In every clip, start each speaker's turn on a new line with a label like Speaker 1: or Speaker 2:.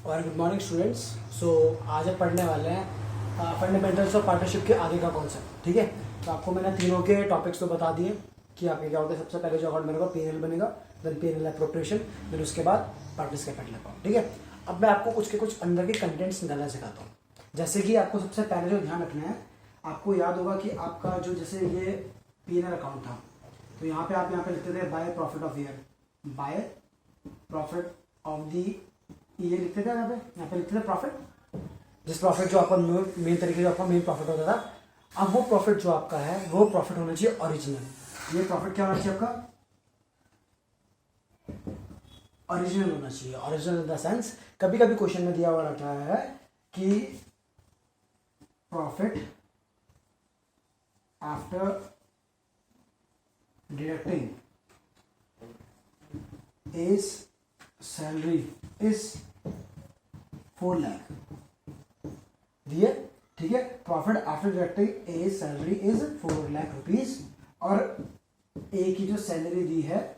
Speaker 1: और good morning students. सो आज हम पढ़ने वाले हैं फंडामेंटल्स ऑफ पार्टनरशिप के आगे का कॉन्सेप्ट। ठीक है, तो आपको मैंने तीनों के टॉपिक्स तो बता दिए कि आपके क्या होता है। सबसे पहले जो अकाउंट बनेगा पीएनएल बनेगा, देन पीएनएल अप्रोप्रिएशन, देन उसके बाद पार्टनर्स कैपिटल अकाउंट। ठीक है, अब मैं आपको कुछ के कुछ अंदर के कंटेंट्स निकालना सिखाता हूँ। जैसे कि आपको सबसे पहले जो ध्यान रखना है, आपको याद होगा कि आपका जो जैसे ये पीएनएल अकाउंट था, तो यहाँ पे आप यहाँ पे लिखते थे by profit of year, by profit of the ये लिखते थे। यहाँ पे लिखते थे प्रॉफिट, जिस प्रॉफिट जो आपका मेन तरीके से आपका मेन प्रॉफिट होता था। अब वो प्रॉफिट जो आपका है वो प्रॉफिट होना चाहिए ओरिजिनल। ये प्रॉफिट क्या होना चाहिए आपका? ओरिजिनल होना चाहिए। ओरिजिनल इन द सेंस, कभी कभी क्वेश्चन में दिया हुआ रहता है कि profit after deducting is salary is 4 lakh दिए। ठीक है, profit after deducting as salary is 4 lakh rupees, और ए की जो सैलरी दी है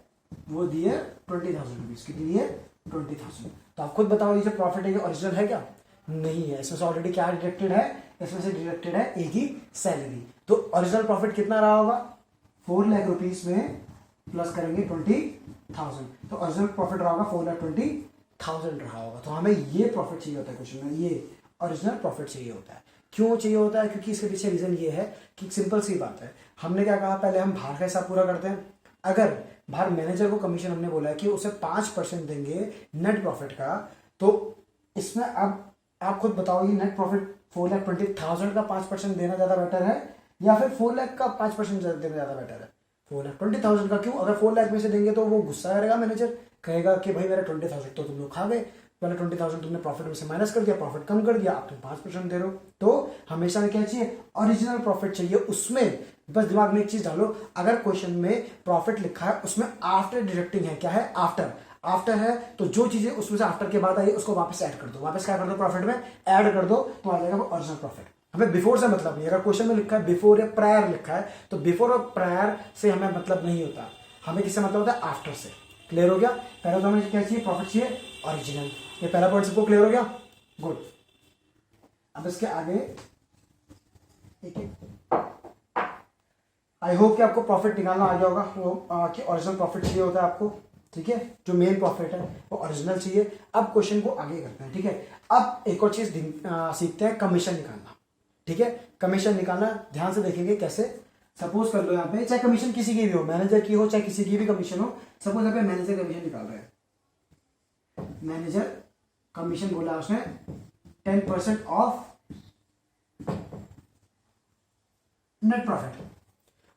Speaker 1: वो दी है 20,000 रुपीज। कितनी दी है? 20,000। तो आप खुद बताओ, ये जो प्रॉफिट है ये ओरिजिनल है क्या? नहीं है। इसमें से ऑलरेडी क्या डिडक्टेड है? इसमें से डिडक्टेड है ए की सैलरी। तो ओरिजिनल प्रॉफिट कितना रहा होगा? 4 लाख रुपीज में प्लस करेंगे 20,000, तो ओरिजिनल प्रॉफिट रहा होगा 4,20,000 रहा होगा। तो हमें ये प्रॉफिट चाहिए होता है क्वेश्चन में, ये ओरिजिनल प्रॉफिट चाहिए होता है। क्यों चाहिए होता है? क्योंकि इसके पीछे रीजन ये है कि सिंपल सी बात है, हमने क्या कहा पहले, हम भार का हिसाब पूरा करते हैं। अगर भार मैनेजर को कमीशन हमने बोला है कि उसे 5% देंगे नेट प्रॉफिट का, तो इसमें अब आप खुद बताओ, ये नेट प्रॉफिट 4,20,000 का 5% देना ज्यादा बेटर है या फिर 4 लाख का 5% देना ज्यादा बेटर है? 4,20,000 का। क्यों? अगर 4 लाख में से देंगे तो वो गुस्सा करेगा मैनेजर, कहेगा कि भाई मेरा 20,000 तो तुम लोग खा गए, पहले 20,000 तुमने प्रॉफिट में से माइनस कर दिया, प्रॉफिट कम कर दिया, अब तुम 5% दे रहे हो। तो हमेशा में क्या चाहिए? ओरिजिनल प्रॉफिट चाहिए। उसमें बस दिमाग में एक चीज डालो, अगर क्वेश्चन में प्रॉफिट लिखा है उसमें आफ्टर डिडक्टिंग है, क्या है? आफ्टर। आफ्टर है तो जो चीजें उसमें से आफ्टर के बाद आई उसको वापस ऐड कर दो, वापस क्या कर दो? प्रॉफिट में ऐड कर दो, तो आ जाएगा वो ओरिजिनल प्रॉफिट। हमें बिफोर से मतलब नहीं। अगर क्वेश्चन में लिखा है बिफोर या प्रायर लिखा है, तो बिफोर और प्रायर से हमें मतलब नहीं होता, हमें किससे मतलब होता है? आफ्टर से। क्लियर हो गया? पहले तो हमें क्या चाहिए? प्रॉफिट चाहिए ओरिजिनल। ये पहला पॉइंट सबको क्लियर हो गया? गुड। अब इसके आगे आई होप कि आपको प्रॉफिट निकालना आ गया होगा, वो कि ओरिजिनल प्रॉफिट चाहिए होता है आपको। ठीक है, जो मेन प्रॉफिट है वो ओरिजिनल चाहिए। अब क्वेश्चन को आगे करते हैं। ठीक है, अब एक और चीज सीखते हैं, कमीशन निकालना। ठीक है, कमीशन निकालना ध्यान से देखेंगे कैसे। सपोज कर लो यहाँ पे, चाहे कमीशन किसी की भी हो, मैनेजर की हो चाहे किसी की भी कमीशन हो। सपोज यहाँ पे मैनेजर कमीशन निकाल रहे हैं, मैनेजर कमीशन बोला उसने 10% ऑफ नेट प्रॉफिट।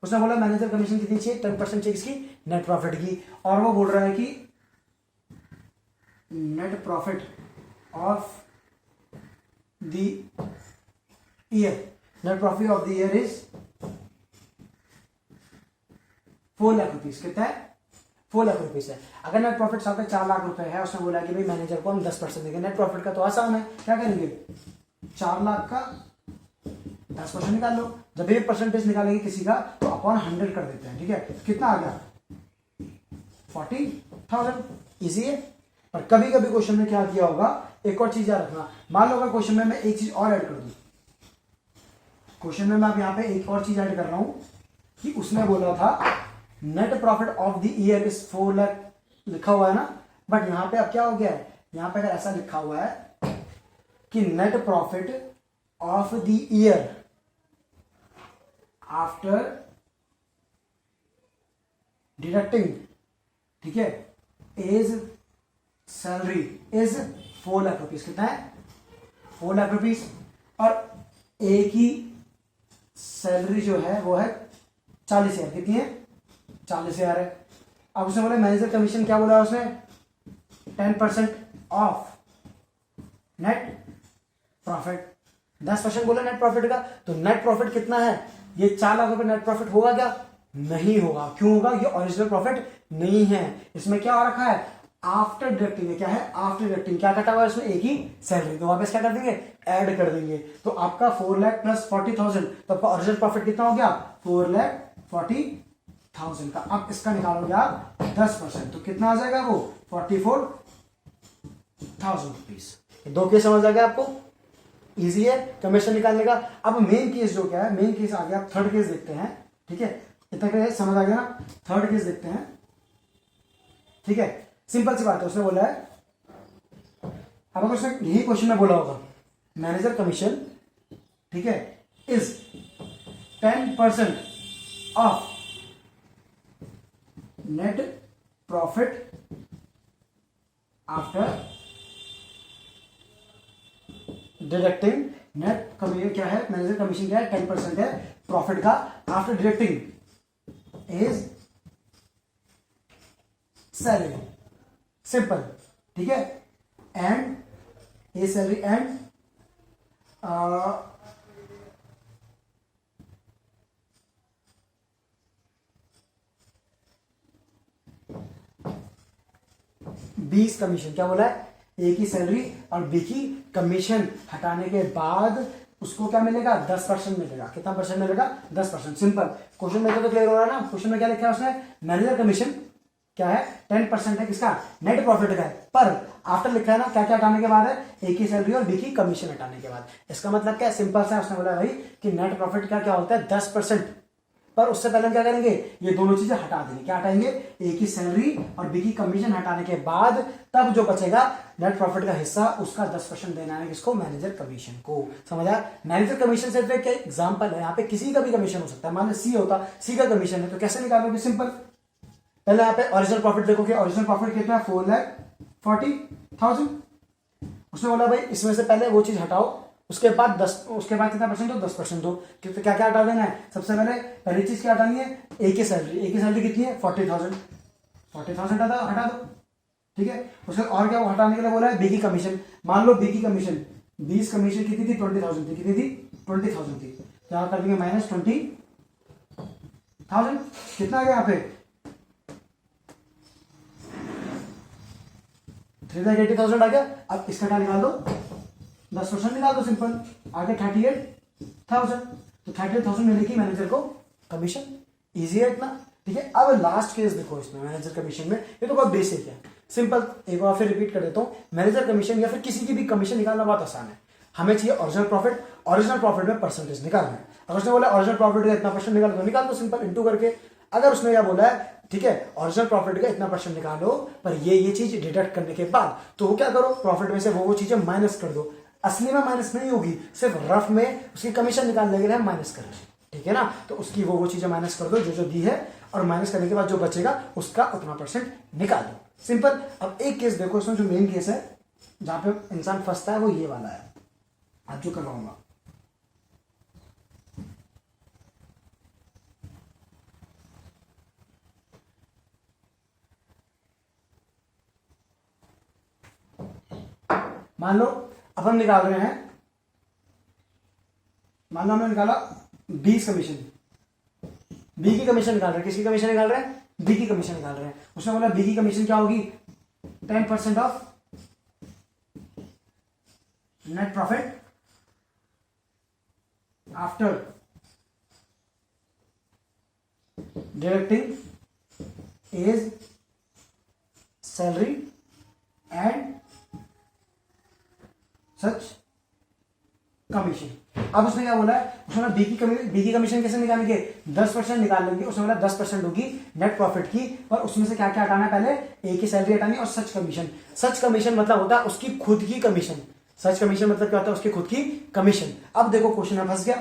Speaker 1: उसने बोला मैनेजर कमीशन कितनी चाहिए? 10% चाहिए इसकी नेट प्रॉफिट की। और वो बोल रहा है कि net profit of the year, net profit of the year is 4 lakh rupees. कितना है? 4 लाख रुपीज है। अगर नेट प्रॉफिट साथ में 4 लाख रुपए है, उसने बोला कि भाई मैनेजर को हम 10% देंगे नेट प्रॉफिट का, तो आसान है। क्या करेंगे? 4 लाख का 10% निकाल लो। जब भी परसेंटेज निकालेंगे किसी का तो अपॉन 100 कर देते हैं। ठीक है, कितना आ गया? 40,000। इजी है। पर कभी कभी क्वेश्चन में क्या दिया होगा, एक और चीज याद रखना। मान लो अगर क्वेश्चन में मैं एक चीज और ऐड कर दूं, क्वेश्चन में मैं अब यहां पे एक और चीज ऐड कर रहा हूं कि उसने बोला था net profit of the year is 4 lakh लिखा हुआ है ना, बट यहां पे अब क्या हो गया है, यहां पे अगर ऐसा लिखा हुआ है कि net profit of the year after deducting, ठीक है, is salary is 4 lakh rupees. कितना है? 4 लाख रुपीज। और ए की सैलरी जो है वो है 40,000। कितनी है? 40,000 है। अब उसने बोला मैनेजर कमीशन, क्या बोला उसने? 10% ऑफ नेट प्रॉफिट। 10% बोला नेट प्रॉफिट का, तो नेट प्रॉफिट कितना है? ये 4 लाख रुपए नेट प्रॉफिट होगा क्या? नहीं होगा। क्यों होगा? ये ओरिजिनल प्रॉफिट नहीं है। इसमें क्या हो रखा है? आफ्टर डिडक्टिंग है। क्या है? After deducting. क्या कटा हुआ है इसमें? एक ही सैलरी। तो वापस क्या कर देंगे? ऐड कर देंगे। तो आपका 4 लाख प्लस 40,000, तो आपका ओरिजिनल प्रॉफिट कितना हो गया? 4,40,000 का। अब इसका निकालोगे आप 10%, तो कितना आ जाएगा वो? 44,000 रुपीज। दो केस समझ आ गया आपको, इजी है कमीशन निकालने का। अब मेन केस जो क्या है, मेन केस आ गया, आप थर्ड केस देखते हैं, ठीक है, इतना केस समझ आ गया ना, थर्ड केस देखते हैं, ठीक है, सिंपल सी बात है, उसने बोला है, अब अगर उसने यही क्वेश्चन में बोला होगा मैनेजर कमीशन, ठीक है, is 10% of net profit after deducting net commission, क्या है मैनेजर कमीशन, क्या है 10% है प्रॉफिट का after deducting is salary, simple, ठीक है, एंड ए सैलरी एंड बीस कमीशन, क्या बोला है, ए की सैलरी और बी की कमीशन हटाने के बाद उसको क्या मिलेगा, 10% मिलेगा। कितना परसेंट मिलेगा, 10%। सिंपल, क्वेश्चन में तो क्लियर हो रहा है ना, क्वेश्चन में क्या लिखा है उसने, मैनेजर कमीशन क्या है 10% है, किसका, नेट प्रॉफिट का है, पर आफ्टर लिखा है ना क्या क्या हटाने के बाद है, ए की सैलरी और बी की कमीशन हटाने के बाद। इसका मतलब क्या है, सिंपल सा, उसने बोला भाई कि नेट प्रॉफिट का क्या होता है 10%, पर उससे पहले हम क्या करेंगे, ये दोनों चीजें हटा देंगे। क्या हटाएंगे, ए की सैलरी और बी की कमीशन हटाने के बाद तब जो बचेगा नेट प्रॉफिट का हिस्सा, उसका 10% देना है किसको, मैनेजर कमीशन को। समझा, मैनेजर कमीशन से क्या एग्जांपल है, यहाँ पे किसी का भी कमीशन हो सकता है, मान लो सी होता, सी का कमीशन है, तो कैसे निकालोगे, सिंपल, पहले यहाँ पे ओरिजिनल प्रॉफिट देखोगे, ओरिजिनल प्रॉफिट कितना है 4,40,000। उसने बोला भाई इसमें से पहले वो चीज हटाओ, उसके बाद 10, उसके बाद कितना परसेंट दो, 10% दो। तो क्या क्या हटा देना है, सबसे पहले पहली चीज क्या हटानी है, ए की सैलरी, ए की सैलरी कितनी है 40,000, 40,000 हटा दो, ठीक है। उसके और क्या हटाने के लिए बोला है, बी की कमीशन, मान लो बी की कमीशन, 20 कमीशन कितनी थी, 20,000 थी, कितनी थी 20,000 थी, क्या कर देंगे माइनस 20,000, कितना आ गया यहाँ पे 3,80,000 आ गया। अब इसका क्या निकाल दो, 10% निकाल दो, सिंपल, आगे 38,000, तो 38,000 मिलेगी मैनेजर को कमीशन, इजी है इतना, ठीक है। अब लास्ट केस देखो इसमें मैनेजर कमीशन में, ये तो बहुत बेसिक है, सिंपल, एक बार फिर रिपीट कर देता हूं, मैनेजर कमीशन या फिर किसी की भी कमीशन निकालना बहुत आसान है। हमें चाहिए ओरिजिनल प्रॉफिट, ओरिजिनल प्रॉफिट में परसेंटेज निकालना है। अगर उसने बोला ओरिजिनल प्रॉफिट का इतना परसेंट निकाल दो, निकाल दो, सिंपल, इंटू करके। अगर उसने क्या बोला है, ठीक है, ओरिजिनल प्रॉफिट का इतना परसेंट निकालो, पर ये चीज डिडक्ट करने के बाद, तो वो क्या करो, प्रॉफिट में से वो चीजें माइनस कर दो। असली में माइनस नहीं होगी, सिर्फ रफ में उसकी कमीशन निकालने के लिए माइनस कर रहे हैं, ठीक है ना। तो उसकी वो चीजें माइनस कर दो जो जो दी है, और माइनस करने के बाद जो बचेगा उसका उतना परसेंट निकाल दो, सिंपल। अब एक केस देखो, इसमें जो मेन केस है जहां पे इंसान फंसता है वो ये वाला है, आज जो करवाऊंगा। मान लो अब हम निकाल रहे हैं, मान लो हमने निकाला 20 कमीशन, बी की कमीशन निकाल रहे हैं, किसकी कमीशन निकाल रहे हैं, बी की कमीशन निकाल रहे हैं। उसने बोला बी की कमीशन क्या होगी, 10% of net profit after deducting as salary and such commission. अब उसने क्या बोला है, उसने बी की कमीशन कैसे निकालेंगे, 10% निकाल लेंगे। उसने बोला 10% होगी नेट प्रॉफिट की, पर उसमें से क्या क्या हटाना है, पहले ए की सैलरी हटानी और सच कमीशन। सच कमीशन मतलब होता है उसकी खुद की कमीशन, सच कमीशन मतलब क्या होता है, उसकी खुद की कमीशन। अब देखो क्वेश्चन में फंस गया,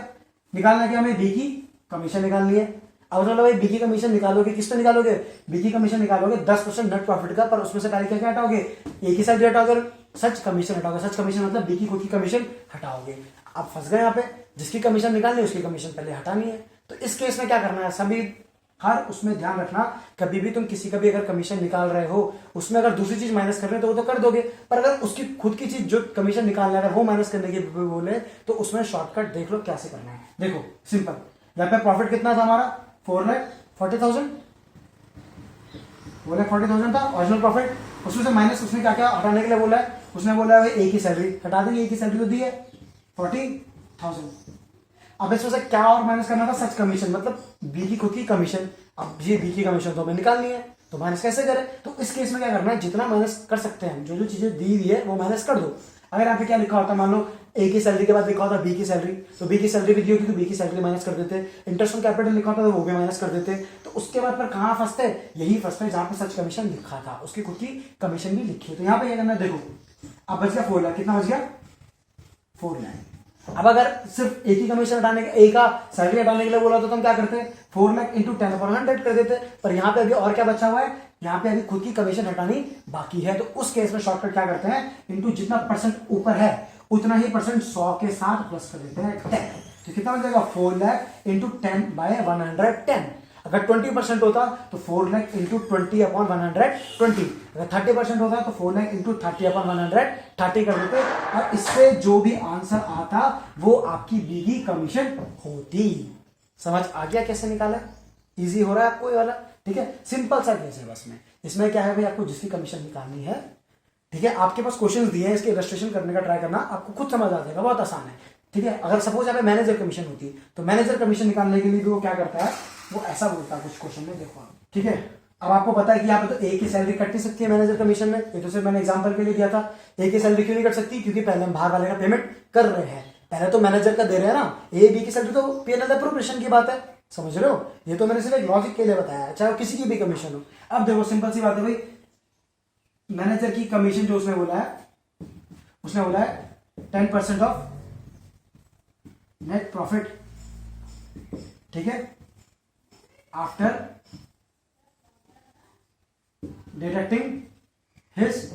Speaker 1: निकालना क्या, हमें बी की कमीशन निकालनी है। अब चलो भाई बी की कमीशन निकालोगे, किस पे निकालोगे, बी की कमीशन निकालोगे 10% नेट प्रॉफिट का, पर उसमें से पहले क्या क्या हटाओगे, ए की सैलरी हटाओगे, सच कमीशन हटाओगे। सच कमीशन मतलब बी की खुद की कमीशन हटाओगे। अब फंस गए यहाँ पे, जिसकी कमीशन निकालनी है उसकी कमीशन पहले हटानी है। तो इस केस में क्या करना है, सभी हर उसमें ध्यान रखना, कभी भी तुम किसी का भी अगर कमीशन निकाल रहे हो, उसमें अगर दूसरी चीज माइनस कर रहे हो तो वो तो कर दोगे, पर अगर उसकी खुद की चीज जो कमीशन निकालना है अगर वो माइनस करने की बोले, तो उसमें शॉर्टकट देख लो कैसे करना है। देखो सिंपल, यहाँ पे प्रॉफिट कितना था हमारा 4,40,000, 4,40,000 था ओरिजिनल प्रॉफिट। उसमें से माइनस उसने क्या क्या हटाने के लिए बोला है, उसने बोला है ए की सैलरी हटा देंगे, ए की सैलरी तो दी है 40,000। अब इसमें से क्या और माइनस करना था, सच कमीशन मतलब बी की खुद की कमीशन। अब ये बी की कमीशन तो हमें निकालनी है, तो माइनस कैसे करें, तो इस केस में क्या करना है, जितना माइनस कर सकते हैं, जो जो चीजें दी हुई है वो माइनस कर दो। अगर यहाँ पे क्या लिखा होता, मान लो ए की सैलरी के बाद लिखा होता बी की सैलरी, तो बी की सैलरी भी दी होगी तो बी की सैलरी माइनस कर देते, इंटरेस्ट ऑन कैपिटल लिखा होता तो वो भी माइनस कर देते। तो उसके बाद पर कहाँ फंसते, यही फंसते जहां पे सच कमीशन लिखा था, उसकी खुद की कमीशन भी लिखी है। तो यहाँ पे क्या करना है, देखो अब बच गया 4 लाख, कितना बच गया 4 लाख। अब अगर सिर्फ एक ही कमीशन हटाने का, एक का सैलरी हटाने के लिए बोला तो हम क्या करते हैं 4 लाख इंटू 10/100 कर देते। पर यहाँ पे अभी और क्या बचा हुआ है, यहाँ पे अभी खुद की कमीशन हटानी बाकी है। तो उस केस में शॉर्टकट क्या करते हैं, इंटू जितना परसेंट ऊपर है उतना ही परसेंट 100 के साथ प्लस कर देते हैं 10। तो कितना बन जाएगा 4 लाख इंटू 10/110। अगर 20% होता तो 4 लाख इंटू 20/120। अगर 30% होता तो 4 लाख इंटू 30/130 कर देते, और इससे जो भी आंसर आता वो आपकी बी की कमीशन होती। समझ आ गया कैसे निकाला, इजी हो रहा है आपको ये वाला, ठीक है। सिंपल सा केस है बस में, इसमें क्या है भाई, आपको जिसकी कमीशन निकालनी है, ठीक है, आपके पास क्वेश्चंस दिए हैं, इसके इलस्ट्रेशन करने का ट्राई करना, आपको खुद समझ आ जाएगा, बहुत आसान है, ठीक है। अगर सपोज यहाँ पे मैनेजर कमीशन होती तो मैनेजर कमीशन निकालने के लिए भी वो क्या करता है, वो ऐसा बोलता है कुछ क्वेश्चन में, देखो आप, ठीक है। अब आपको पता है कि यहाँ पे तो ए की सैलरी कट नहीं सकती है मैनेजर कमीशन में, ये तो सिर्फ मैंने एग्जांपल के लिए दिया था। ए की सैलरी क्यों नहीं कट सकती, क्योंकि पहले हम बाहर वाले का पेमेंट कर रहे हैं, पहले तो मैनेजर का दे रहे हैं ना, ए बी की सैलरी तो P&L अप्रोप्रिएशन की बात है, समझ रहे हो। ये तो मैंने सिर्फ एक लॉजिक के लिए बताया, चाहे किसी की भी कमीशन हो। अब देखो सिंपल सी बात है भाई, मैनेजर की कमीशन जो उसने बोला है 10% ऑफ नेट प्रॉफिट, ठीक है, आफ्टर डिडक्टिंग हिज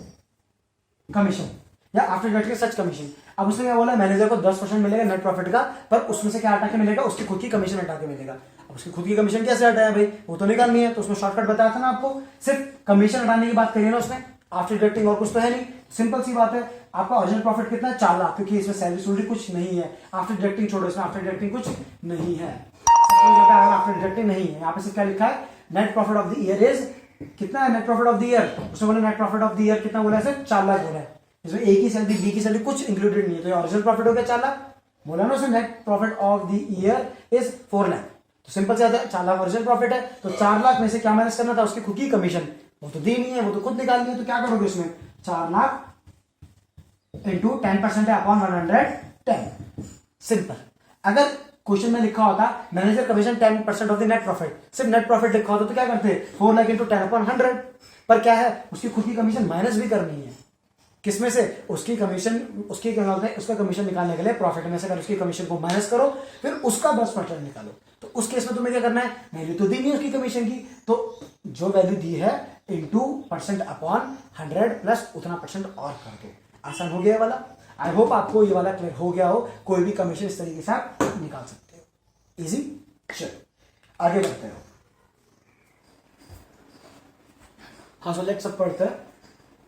Speaker 1: कमीशन या आफ्टर डिडक्टिंग सच कमीशन। अब उसने क्या बोला, मैनेजर को 10% मिलेगा नेट प्रॉफिट का, पर उसमें से क्या हटा के मिलेगा, उसकी खुद की कमीशन हटा के मिलेगा। अब उसकी खुद की कमीशन कैसे हटाया भाई, वो तो निकालनी है, तो उसमें शॉर्टकट बताया था ना आपको, सिर्फ कमीशन हटाने की बात करी ना उसने, आफ्टर डिडक्टिंग और कुछ तो है नहीं। सिंपल सी बात है, आपका ओरिजिनल प्रॉफिट कितना है 4 लाख, क्योंकि इसमें सैलरी सुलरी कुछ नहीं है, आफ्टर डिडक्टिंग छोड़ो, इसमें आफ्टर डिडक्टिंग कुछ नहीं है, आफ्टर डिडक्टिंग नहीं है। यहाँ पे सिर्फ क्या लिखा है, net profit of the year is, कितना है net profit of the year, उसने बोला net profit of the year कितना बोला है, 4 लाख बोला है, इसमें ए की सैलरी बी की सैलरी कुछ इंक्लूडेड नहीं है, तो ओरिजिनल प्रॉफिट हो गया 4 लाख, बोला ना उसने net profit of the year is 4 lakh. तो सिंपल से आता है 4 लाख ओरिजिनल प्रॉफिट है, तो 4 लाख में से क्या माइनस करना था, उसकी खुद की कमीशन, वो तो दी नहीं है, वो तो खुद निकालनी है। तो क्या करोगे उसमें, 4 लाख इंटू 10% है अपॉन 110, सिंपल। अगर क्वेश्चन में लिखा होता manager commission 10% of the net profit, सिर्फ नेट प्रॉफिट लिखा होता तो क्या करते 4 लाख इंटू 10/100, पर क्या है, उसकी खुद की कमीशन माइनस भी करनी है, किसमें से, उसकी कमीशन, उसकी क्या होता है, उसका कमीशन निकालने के लिए प्रॉफिट में से अगर उसकी कमीशन को माइनस करो, फिर उसका 10% निकालो। तो उस केस में तुम्हें क्या करना है, वैल्यू तो दी नहीं उसकी कमीशन की, तो जो वैल्यू दी है इंटू परसेंट अपॉन 100 प्लस उतना परसेंट और कर दो। आसान हो गया वाला। आई होप आपको ये वाला क्लियर हो गया हो, कोई भी कमीशन इस तरीके से आप निकाल सकते हो, इजी। चलो आगे बढ़ते हो। हाँ सो लेट्स सब पढ़ते हैं।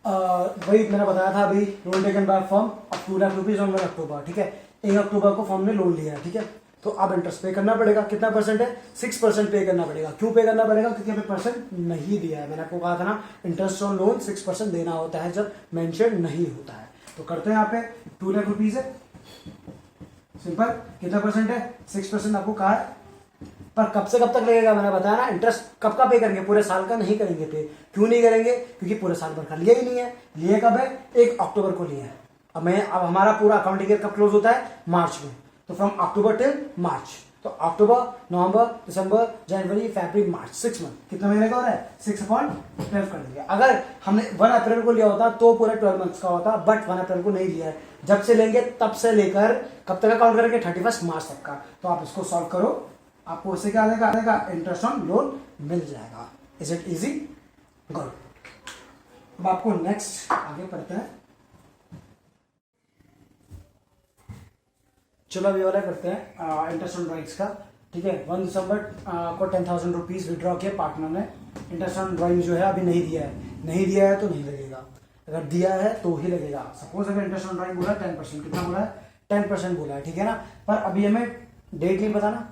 Speaker 1: वही मैंने बताया था अभी, loan taken by firm of 2 lakh rupees on 1 अक्टूबर, ठीक है, 1 अक्टूबर को फर्म ने लोन लिया है, ठीक है। तो अब इंटरेस्ट पे करना पड़ेगा, कितना परसेंट है, 6% पे करना पड़ेगा। क्यों पे करना पड़ेगा, क्योंकि अभी परसेंट नहीं दिया है, मैंने आपको कहा था ना इंटरेस्ट ऑन लोन 6% देना होता है जब मेंशन नहीं होता है। तो करते हैं यहाँ पे 2 लाख रुपीज है, सिंपल, कितना परसेंट है 6% आपको कहा है, पर कब से कब तक लगेगा, मैंने बताया ना इंटरेस्ट कब का पे करेंगे, पूरे साल का नहीं करेंगे पे। क्यों नहीं करेंगे, क्योंकि पूरे साल भर का लिया ही नहीं है, लिए कब है 1 अक्टूबर को लिया है। अब हमारा पूरा अकाउंटिंग ईयर कब क्लोज होता है, मार्च में, तो फ्रॉम अक्टूबर टिल मार्च, तो अक्टूबर, नवंबर, दिसंबर, जनवरी, फरवरी, मार्च, 6 मंथ, कितना महीने का हो रहा है 6/12 कर देंगे। अगर हमने 1 अप्रैल को लिया होता तो पूरे 12 मंथ्स का होता, बट 1 अप्रैल को नहीं लिया है, जब से लेंगे तब से लेकर कब तक अकाउंट करेंगे 31 मार्च तक का। तो आप इसको सॉल्व करो, आपको उससे क्या आएगा इंटरेस्ट ऑन लोन मिल जाएगा। Is it easy, good. अब आपको नेक्स्ट आगे पढ़ते हैं, चलो अभी वाला करते हैं इंटरेस्ट ऑन ड्रॉइंग्स का, ठीक है। 1 दिसंबर को 10,000 रुपीज विड्रॉ किया पार्टनर ने, इंटरेस्ट ऑन ड्रॉइंग जो है अभी नहीं दिया है, नहीं दिया है तो नहीं लगेगा, अगर दिया है तो ही लगेगा। सपोज अगर इंटरेस्ट ऑन ड्रॉइंग बोला 10%, कितना बोला है 10% बोला है, ठीक है ना, पर अभी हमें डेट नहीं बताना,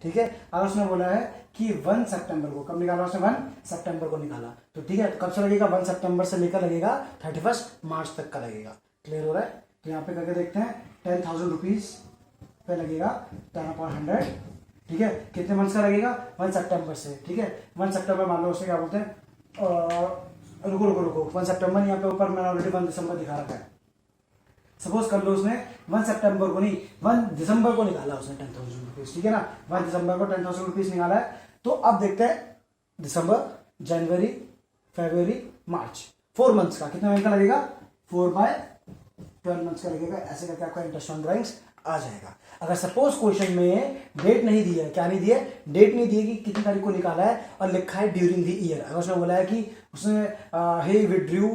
Speaker 1: ठीक है। अगर उसने बोला है कि 1 सितंबर को, कब निकाला उसने 1 सितंबर को निकाला, तो ठीक है, तो कब से लगेगा 1 सितंबर से लेकर लगेगा 31 मार्च तक का लगेगा। क्लियर हो रहा है, तो यहाँ पे करके देखते हैं 10,000 रुपीज पे लगेगा 10/100, ठीक है, कितने मंथ का लगेगा 1 सितंबर से, ठीक है। 1 सितंबर मान लो, उससे क्या बोलते हैं रुको 1 सितंबर, यहाँ पे ऊपर मैंने ऑलरेडी 1 दिसंबर दिखा रखा है, सपोज कर लो उसने 1 सितंबर को नहीं 1 दिसंबर को निकाला उसने 10,000 रुपीज, ठीक है ना, 1 दिसंबर को 10,000 रुपीज निकाला है। तो अब देखते हैं दिसंबर, जनवरी, फरवरी, मार्च, 4 मंथ्स का कितना महीने का लगेगा, 4/12 मंथ्स का लगेगा। ऐसे करके आपका इंटरेस्ट ऑन ड्राइंग्स आ जाएगा। अगर सपोज क्वेश्चन में डेट नहीं दी है, क्या नहीं दी है, डेट नहीं दी है कि कितनी तारीख को निकाला है और लिखा है ड्यूरिंग द ईयर, अगर उसने बोला है कि उसने ही withdrew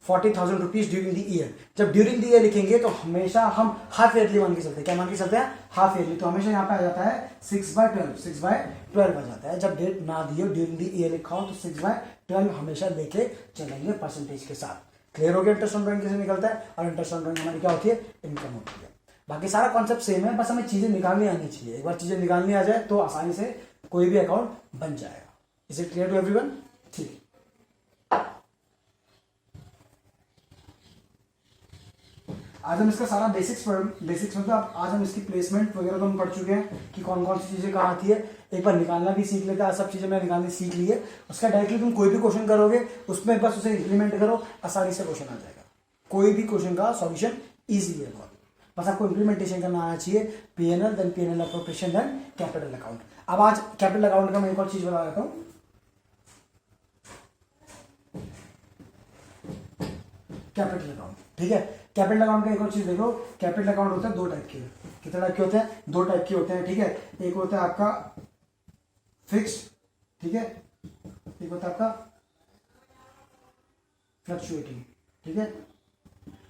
Speaker 1: 40,000 rupees during the year, जब ड्यूरिंग द ईयर लिखेंगे तो हमेशा हम हाफ ईयरली मान के चलते हैं। क्या मान के चलते हैं, हाफ ईयरली। तो हमेशा यहाँ पे आ जाता है 6/12 आ जाता है। जब डेट ना दी हो, ड्यूरिंग द ईयर लिखा हो, तो 6/12 हमेशा लेके चलेंगे परसेंटेज के साथ। क्लियर हो गया इंटरेस्ट ऑन ड्राइंग कैसे निकलता है, और इंटरेस्ट ऑन ड्राइंग हमारी क्या होती है, इनकम होती है। बाकी सारा कॉन्सेप्ट सेम है, बस हमें चीजें निकालनी आनी चाहिए। एक बार चीजें निकालनी आ जाए तो आसानी से कोई भी अकाउंट बन जाएगा। Is it clear to everyone? ठीक। आज हम इसका सारा बेसिक्स मतलब आज हम इसकी प्लेसमेंट वगैरह तो हम पढ़ चुके हैं कि कौन कौन सी चीजें कहाँ आती है। एक बार निकालना भी सीख लेते हैं, सब चीजें मैं निकालनी सीख ली है। उसका डायरेक्टली तुम कोई भी क्वेश्चन करोगे उसमें बस उसे इंप्लीमेंट करो, आसानी से क्वेश्चन आ जाएगा। कोई भी क्वेश्चन का सॉल्यूशन ईजी है बहुत, बस आपको इंप्लीमेंटेशन करना आना चाहिए। PNL, then PNL appropriation, then capital account. अब आज कैपिटल अकाउंट का मैं एक और चीज बता देता हूं। कैपिटल अकाउंट, ठीक है। कैपिटल अकाउंट का एक और चीज देखो, कैपिटल अकाउंट होता है 2 टाइप के। कितने टाइप के होते हैं, 2 टाइप के होते हैं, ठीक है। एक होता है आपका फिक्स्ड, ठीक है, एक होता है आपका फ्लक्चुएटिंग, ठीक है।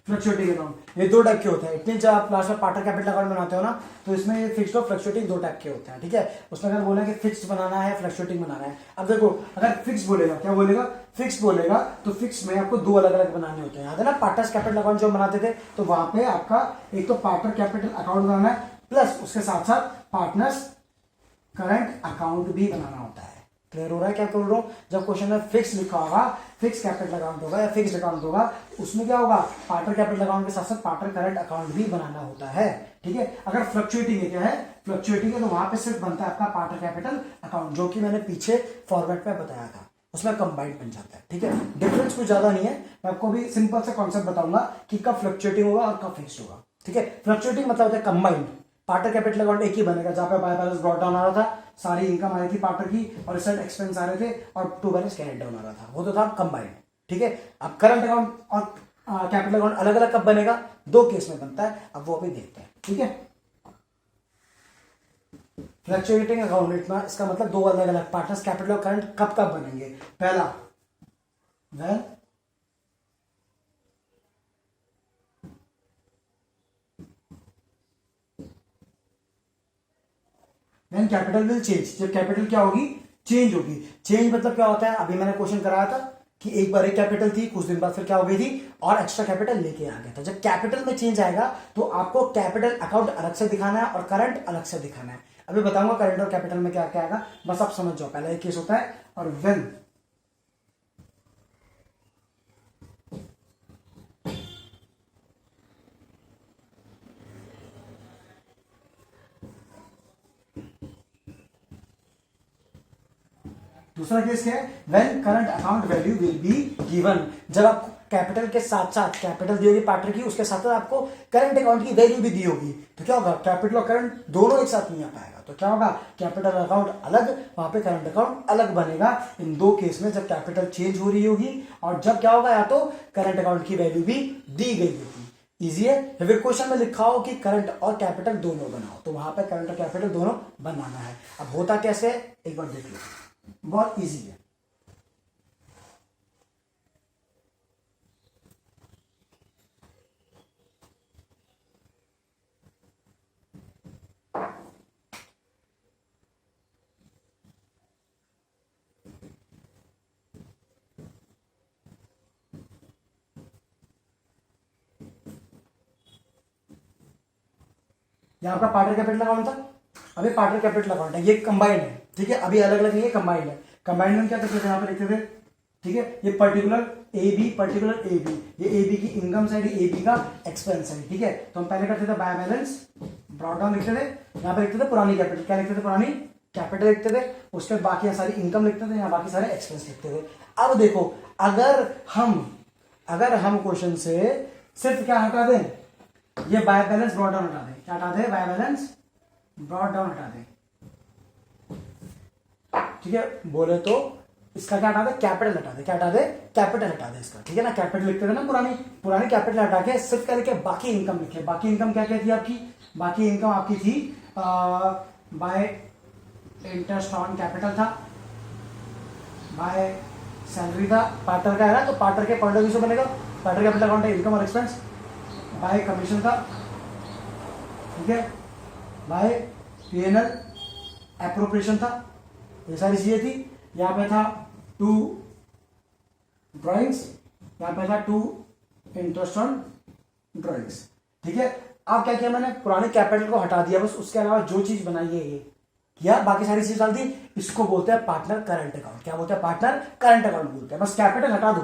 Speaker 1: फ्लक्चुएटिंग अकाउंट, ये 2 टाइप के होते हैं। इतने जब आप लास्ट में पार्टनर कैपिटल अकाउंट बनाते हो ना, तो इसमें ये फिक्स्ड और फ्लक्चुएटिंग 2 टाइप के होते हैं, ठीक है। उसमें अगर बोला कि फिक्स्ड बनाना है, फ्लक्चुएटिंग बनाना है। अब देखो, अगर फिक्स बोलेगा, क्या बोलेगा, फिक्स बोलेगा, तो फिक्स में आपको 2 अलग अलग बनाने होते हैं। याद है ना, पार्टनर्स कैपिटल अकाउंट जो बनाते थे, तो वहां पे आपका एक तो पार्टनर कैपिटल अकाउंट बनाना है, प्लस उसके साथ साथ पार्टनर्स करंट अकाउंट भी बनाना होता है। क्लियर हो रहा है क्या बोल रहा हूं? जब क्वेश्चन में फिक्स लिखा होगा, फिक्स कैपिटल अकाउंट होगा या फिक्स्ड अकाउंट होगा, उसमें क्या होगा, पार्टनर कैपिटल अकाउंट के साथ साथ पार्टनर करंट अकाउंट भी बनाना होता है, ठीक है। अगर फ्लक्चुएटिंग है, क्या है, फ्लक्चुएटिंग है, तो वहां पे सिर्फ बनता है आपका पार्टनर कैपिटल अकाउंट, जो कि मैंने पीछे फॉर्मेट में बताया था, उसमें कंबाइंड बन जाता है, ठीक है। डिफरेंस कुछ ज्यादा नहीं है, मैं आपको भी सिंपल सा कॉन्सेप्ट बताऊंगा कि कब फ्लक्चुएटिंग होगा और कब फिक्स्ड होगा, ठीक है। फ्लक्चुएटिंग मतलब होता है कंबाइंड। पार्टनर कैपिटल अकाउंट एक ही बनेगा, जहां पे बाय बैलेंस ब्रॉट डाउन आ रहा था, सारी इनकम आ रही थी पार्टनर की और रिजल्ट एक्सपेंस आ रहे थे, और टू बैलेंस कैरेट डाउन आ रहा था, वो तो था कंबाइंड, ठीक है। अब करंट अकाउंट और कैपिटल अकाउंट अलग अलग कब बनेगा, 2 केस में बनता है, अब वो भी देखते हैं, ठीक है। फ्लक्चुएटिंग अकाउंट में इसका मतलब 2 अलग अलग पार्टनर्स कैपिटल और करंट कब कब बनेंगे। पहला, व्हेन कैपिटल विल चेंज, जब कैपिटल क्या होगी, चेंज होगी। चेंज मतलब क्या होता है, अभी मैंने क्वेश्चन कराया था कि एक बार एक कैपिटल थी, कुछ दिन बाद फिर क्या हो गई थी और एक्स्ट्रा कैपिटल लेके आ गया था। जब कैपिटल में चेंज आएगा तो आपको कैपिटल अकाउंट अलग से दिखाना है और करंट अलग से दिखाना है। अभी बताऊंगा करंट और कैपिटल में क्या क्या आएगा, बस आप समझ जाओ। पहला एक केस होता है, और व्हेन दूसरा केस क्या है, when current account value will be given, जब आप कैपिटल के साथ साथ कैपिटल दी होगी पार्टनर की, उसके साथ साथ आपको करंट अकाउंट की वैल्यू भी दी होगी, तो क्या होगा, कैपिटल और करंट दोनों एक साथ नहीं आ पाएगा, तो क्या होगा, कैपिटल अकाउंट अलग, वहां पे करंट अकाउंट अलग बनेगा। इन 2 केस में जब कैपिटल चेंज हो रही होगी और जब क्या होगा, या तो करंट अकाउंट की वैल्यू भी दी गई होगी। इजी है। या फिर क्वेश्चन में लिखा हो कि करंट और कैपिटल दोनों बनाओ, तो वहां पे करंट और कैपिटल दोनों बनाना है। अब होता कैसे, एक बार देख लो, बहुत इजी है। यहां आपका पार्टनर कैपिटल अकाउंट था, अभी पार्टनर कैपिटल अकाउंट है, ये कंबाइंड है, ठीक है। अभी अलग अलग नहीं है, कंबाइंड है। कंबाइंड में क्या करते थे, यहां पर लिखते थे, ठीक है, ये particular A B, particular A B, ये ए बी की इनकम साइड, ए बी का एक्सपेंस साइड, ठीक है। तो हम पहले करते थे बाय बैलेंस ब्रॉट डाउन लिखते थे, यहां पर लिखते थे पुरानी कैपिटल, क्या लिखते थे, पुरानी कैपिटल लिखते थे, उसके बाद बाकी सारी इनकम लिखते थे, यहाँ बाकी सारे एक्सपेंस लिखते थे। अब देखो, अगर हम क्वेश्चन से सिर्फ क्या हटा दें, ये बाय बैलेंस ब्रॉट डाउन हटा दे, क्या हटा दे, बाय बैलेंस ब्रॉट डाउन हटा दे, ठीक है। बोले तो इसका क्या हटा दे, कैपिटल हटा दे, क्या हटा दे, कैपिटल हटा दे इसका, ठीक है ना। कैपिटल लिखते थे ना पुरानी कैपिटल हटा के सिर्फ क्या लिखे, बाकी इनकम लिखे। बाकी इनकम क्या क्या थी आपकी, बाकी इनकम आपकी थी बाय इंटरेस्ट ऑन कैपिटल था, बाय सैलरी था, पार्टनर का है ना, तो पार्टनर के पॉइंट ऑफ व्यू से बनेगा, पार्टनर कैपिटल अकाउंट है इनकम और एक्सपेंस, बाय कमीशन था, ठीक है, बाय पीएनएल एप्रोप्रिएशन था, ये सारी चीजें थी। यहाँ पे था 2 ड्राइंग्स, यहाँ पे था 2 इंटरेस्ट ऑन ड्राइंग्स, ठीक है। अब क्या किया मैंने, पुराने कैपिटल को हटा दिया, बस उसके अलावा जो चीज बनाई है ये किया, बाकी सारी चीज डाल दी। इसको बोलते हैं पार्टनर करंट अकाउंट। क्या बोलते हैं, पार्टनर करंट अकाउंट बोलते हैं। बस कैपिटल हटा दो,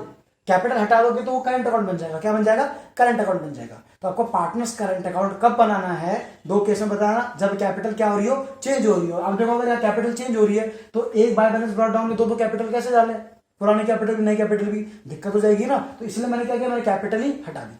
Speaker 1: कैपिटल हटा दोगे तो वो करंट अकाउंट बन जाएगा। क्या बन जाएगा, करंट अकाउंट बन जाएगा। तो आपको पार्टनर्स करंट अकाउंट कब बनाना है, 2 केस में बताना, जब कैपिटल क्या हो रही हो, चेंज हो रही हो। अब देखो अगर कैपिटल चेंज हो रही है तो एक बाय बैलेंस ब्रॉट डाउन में दो कैपिटल कैसे डाले, पुरानी कैपिटल भी नई कैपिटल भी, दिक्कत हो जाएगी ना। तो इसलिए मैंने क्या किया, मैंने कैपिटल ही हटा दी,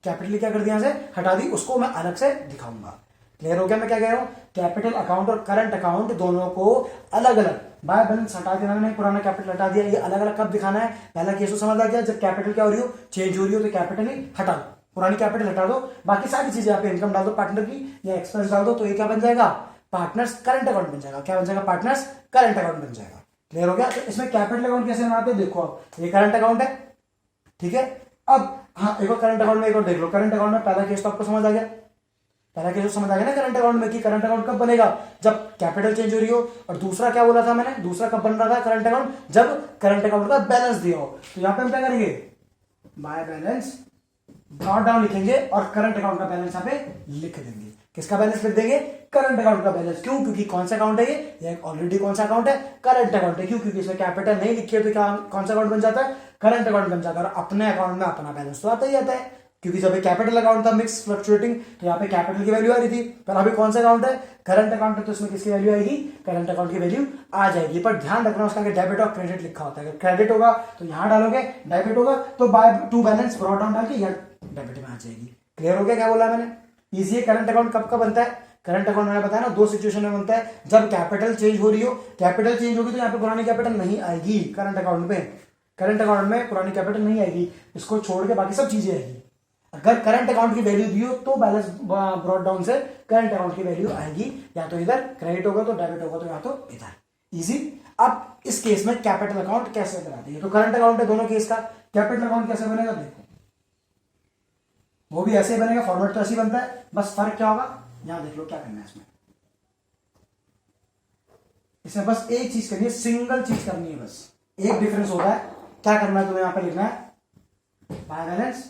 Speaker 1: कैपिटल क्या कर दिया, से हटा दी, उसको मैं अलग से दिखाऊंगा। क्लियर हो गया मैं क्या कह रहा हूं, कैपिटल अकाउंट और करंट अकाउंट दोनों को अलग अलग, बाय बैलेंस हटा देना मैंने, पुराना कैपिटल हटा दिया, ये अलग अलग कब दिखाना है, पहला केस तो समझ आ गया, जब कैपिटल क्या हो रही हो, चेंज हो रही हो, तो कैपिटल ही हटा दो, पुरानी कैपिटल हटा दो, बाकी सारी चीजें आप इनकम डाल दो पार्टनर की या एक्सपेंस डाल दो, तो ये क्या बन जाएगा, पार्टनर्स करंट अकाउंट बन जाएगा। क्या बन जाएगा, पार्टनर्स करंट अकाउंट बन जाएगा। क्लियर हो गया। तो इसमें कैपिटल अकाउंट कैसे बनाते हैं, देखो आप, ये करंट अकाउंट है, ठीक है। अब हाँ एक और करंट अकाउंट में एक और देख लो, करंट अकाउंट में पहला केस तो आपको समझ आ गया, पहला केस समझ आ गया ना करंट अकाउंट में, कि करंट अकाउंट कब बनेगा, जब कैपिटल चेंज हो रही हो। और दूसरा क्या बोला था मैंने, दूसरा कब बन रहा था करंट अकाउंट, जब करंट अकाउंट का बैलेंस दिया हो। तो यहां पे हम क्या करेंगे, बाय बैलेंस ब्रॉट डाउन लिखेंगे और करंट अकाउंट का बैलेंस यहां पे लिख देंगे। किसका बैलेंस लिख देंगे, करंट अकाउंट का बैलेंस। क्यों, क्योंकि कौन सा अकाउंट है ये ऑलरेडी कौन सा अकाउंट है, करंट अकाउंट है। क्यों, क्योंकि इसमें कैपिटल नहीं लिखी है, तो क्या कौन सा अकाउंट बन जाता है, करंट अकाउंट बन जाता है। और अपने अकाउंट में अपना बैलेंस तो आता ही आता है, क्योंकि जब कैपिटल अकाउंट था मिक्स फ्लक्चुएटिंग, तो यहाँ पे कैपिटल की वैल्यू आ रही थी। पर अभी कौन सा अकाउंट है, करंट अकाउंट है, तो इसमें किसकी वैल्यू आएगी, करंट अकाउंट की वैल्यू आ जाएगी। पर ध्यान रखना उसका डेबिट और क्रेडिट लिखा होता है, अगर क्रेडिट होगा तो यहाँ डालोगे, डेबिट होगा तो by two balance brought down डाल के यहाँ डेबिट में आ जाएगी। क्लियर हो गया क्या बोला मैंने, इजी है। करंट अकाउंट कब कब बनता है, करंट अकाउंट मैंने बताया ना 2 सिचुएशन में बनता है, जब कैपिटल चेंज हो रही हो, कैपिटल चेंज होगी तो यहाँ पे पुरानी कैपिटल नहीं आएगी करंट अकाउंट में, करंट अकाउंट में पुरानी कैपिटल नहीं आएगी, इसको छोड़ के बाकी सब चीजें आएगी। अगर करंट अकाउंट की वैल्यू दी हो तो बैलेंस ब्रॉट डाउन से करंट अकाउंट की वैल्यू आएगी, या तो इधर क्रेडिट होगा तो डेबिट होगा तो या तो इधर, इजी। अब इस केस में कैपिटल अकाउंट कैसे बनाते हैं, तो करंट अकाउंट है दोनों केस का, कैपिटल अकाउंट कैसे बनेगा देखो, वो भी ऐसे बनेगा, फॉर्मेट तो ऐसे ही बनता है, बस फर्क क्या होगा यहां देख लो क्या करना है। इसमें बस एक चीज करनी है, सिंगल चीज करनी है, बस एक डिफरेंस होता है। क्या करना है तुम्हें यहां पर लिखना है, बाय बैलेंस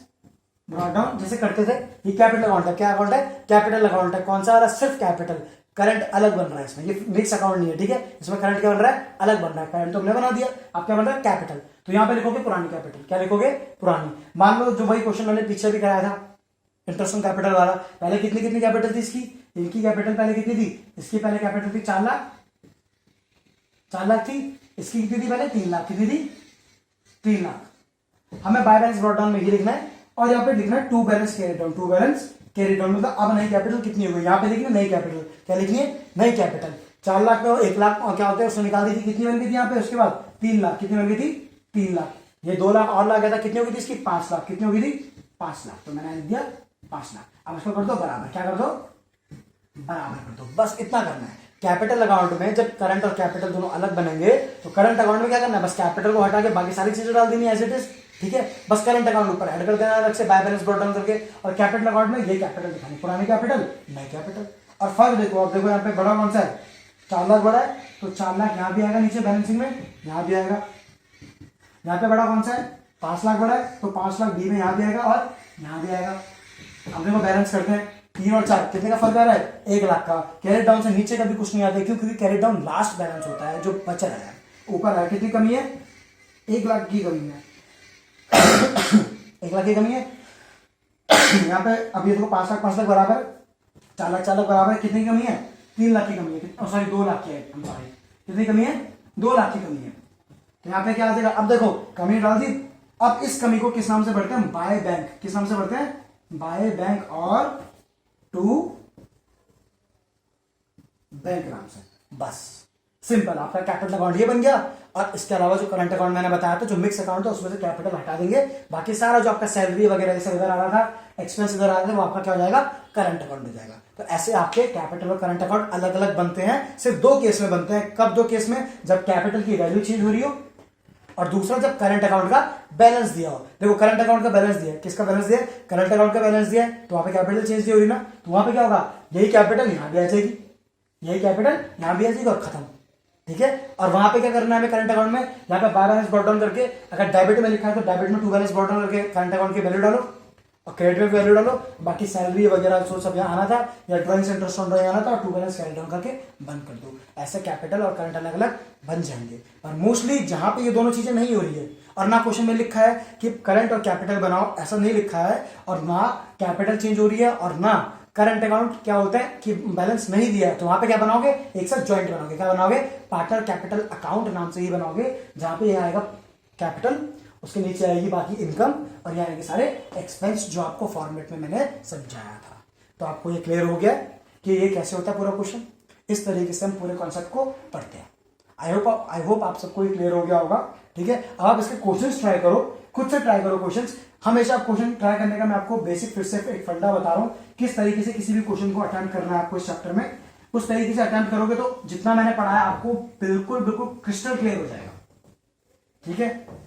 Speaker 1: ब्रॉट डाउन जैसे करते थे। ये कैपिटल अकाउंट है, क्या अकाउंट है, कैपिटल अकाउंट है। कौन सा वाला, सिर्फ कैपिटल, करंट अलग बन रहा है इसमें, ये मिक्स अकाउंट नहीं है, ठीक है। इसमें करंट क्या बन रहा है, अलग बन रहा है, करंट तो हमने बना दिया, अब क्या बन रहा है, कैपिटल। तो यहां पे लिखोगे पुरानी कैपिटल, क्या लिखोगे, पुरानी। मान लो जो वही क्वेश्चन मैंने पीछे भी कराया था इंटरेस्ट ऑन कैपिटल वाला, पहले कितनी कितनी कैपिटल थी इसकी, इनकी कैपिटल पहले कितनी थी, इसकी पहले कैपिटल थी 4 लाख, 4 लाख थी, इसकी कितनी थी पहले 3 लाख, कितनी थी 3 लाख। हमें बाय बैलेंस ब्रॉट डाउन में ये लिखना है, और यहाँ पे लिखना है to balance carry down, to balance carry down मतलब अब नई कैपिटल कितनी होगी, यहाँ पे लिखनी है नई कैपिटल, क्या लिखनी है, नई कैपिटल। 4 लाख में 1 लाख क्या होता है उसने निकाल दी थी, कितनी बन गई थी यहाँ पे, उसके बाद 3 लाख, कितनी बन गई थी 3 लाख, ये 2 लाख और लगा था, कितनी होगी थी इसकी 5 लाख, कितनी होगी थी 5 लाख, तो मैंने लिख दिया 5 लाख। अब इसको कर दो बराबर, क्या कर दो, बराबर कर दो, बस इतना करना है। कैपिटल अकाउंट में जब करंट और कैपिटल दोनों अलग बनेंगे, तो करंट अकाउंट में क्या करना है, बस कैपिटल को हटा के बाकी सारी चीजें डाल देनी एज इट इज, ठीक है। बस करंट अकाउंट ऊपर ऐड कर देना अलग से बाय बैलेंस ब्रॉट डाउन करके, और कैपिटल अकाउंट में ये कैपिटल दिखानी, पुरानी कैपिटल नई कैपिटल। और फर्क देखो, अब देखो यहाँ पे बड़ा कौन सा है, 4 लाख बड़ा है, तो 4 लाख यहाँ भी आएगा नीचे बैलेंसिंग में, यहाँ भी आएगा। यहाँ पे बड़ा कौन सा है, 5 लाख बड़ा है, तो 5 लाख बी में यहाँ भी आएगा और यहाँ भी आएगा। अब देखो बैलेंस करते हैं, 3 और 4 कितने का फर्क आ रहा है, 1 लाख का। कैरेट डाउन से नीचे कभी कुछ नहीं आता, क्यों, क्योंकि कैरेट डाउन लास्ट बैलेंस होता है जो बच रहा है, ऊपर है कितनी कमी है, 1 लाख की कमी है, 1 लाख की कमी है यहाँ पे। अब ये देखो 5 लाख बराबर, 4 लाख बराबर, कितनी कमी है, 3 लाख की कमी है, सॉरी 2 लाख की है, सॉरी कितनी कमी है, 2 लाख की कमी है। तो यहाँ पे क्या आ जाएगा, अब देखो कमी डाल दी। अब इस कमी को किस नाम से बढ़ते हैं, बाय बैंक, किस नाम से बढ़ते हैं, बाय बैंक और टू बैंक नाम से, बस सिंपल आपका कैपिटल अकाउंट ये बन गया। और इसके अलावा जो करंट अकाउंट मैंने बताया था, जो मिक्स अकाउंट था, उसमें से कैपिटल हटा देंगे, बाकी सारा जो आपका सैलरी वगैरह जैसे उधर आ रहा था, एक्सपेंस इधर आ रहा था, वो आपका क्या हो जाएगा, करंट अकाउंट हो जाएगा। तो ऐसे आपके कैपिटल और करंट अकाउंट अलग अलग बनते हैं, सिर्फ दो केस में बनते हैं। कब दो केस में? जब कैपिटल की वैल्यू चेंज हो रही हो, और दूसरा जब करंट अकाउंट का बैलेंस दिया हो। देखो करंट अकाउंट का बैलेंस दिया है, किसका बैलेंस दिया है? करंट अकाउंट का बैलेंस दिया है, तो वहां पे कैपिटल चेंज हो रही ना, तो वहां पे क्या होगा, यही कैपिटल यहां भी आ जाएगी, यही कैपिटल यहां भी आ जाएगी और खत्म, ठीक है। और वहां पे क्या करना है हमें करंट अकाउंट में, यहाँ पे बाय बैलेंस ब्रॉट डाउन करके, अगर डेबिट में लिखा है तो डेबिट में टू बैलेंस ब्रॉट डाउन करके करंट अकाउंट की वैल्यू डालो और क्रेडिट में वैल्यू डालो, बाकी सैलरी वगैरह सो सब यहाँ आना था, या ड्रॉइंग इंटरेस्ट ऑन ड्रॉइंग आना था, और टू बैलेंस कैरी डाउन करके बंद कर दो। ऐसे कैपिटल और करंट अलग अलग बन जाएंगे। और मोस्टली जहां पे ये दोनों चीजें नहीं हो रही है, और ना क्वेश्चन में लिखा है कि करंट और कैपिटल बनाओ, ऐसा नहीं लिखा है, और ना कैपिटल चेंज हो रही है, और ना करंट अकाउंट क्या होता है कि बैलेंस नहीं दिया है, तो वहां पे क्या बनाओगे, एक साथ ज्वाइंट बनाओगे। क्या बनाओगे? पार्टनर कैपिटल अकाउंट नाम से ही बनाओगे, जहां पे ये आएगा कैपिटल, उसके नीचे आएगी बाकी इनकम, और यहाँ आएंगे सारे एक्सपेंस, जो आपको फॉर्मेट में मैंने समझाया था। तो आपको ये क्लियर हो गया कि ये कैसे होता है पूरा क्वेश्चन। इस तरीके से हम पूरे कॉन्सेप्ट को पढ़ते हैं। आई होप आप सबको ये क्लियर हो गया होगा, ठीक है। अब आप इसके क्वेश्चंस ट्राई करो, खुद से ट्राई करो क्वेश्चंस। हमेशा क्वेश्चन ट्राई करने का मैं आपको बेसिक फिर से एक फंडा बता रहा हूं, किस तरीके से किसी भी क्वेश्चन को अटेम्प्ट करना है आपको इस चैप्टर में। उस तरीके से अटेम्प्ट करोगे तो जितना मैंने पढ़ाया आपको बिल्कुल बिल्कुल क्रिस्टल क्लियर हो जाएगा, ठीक है।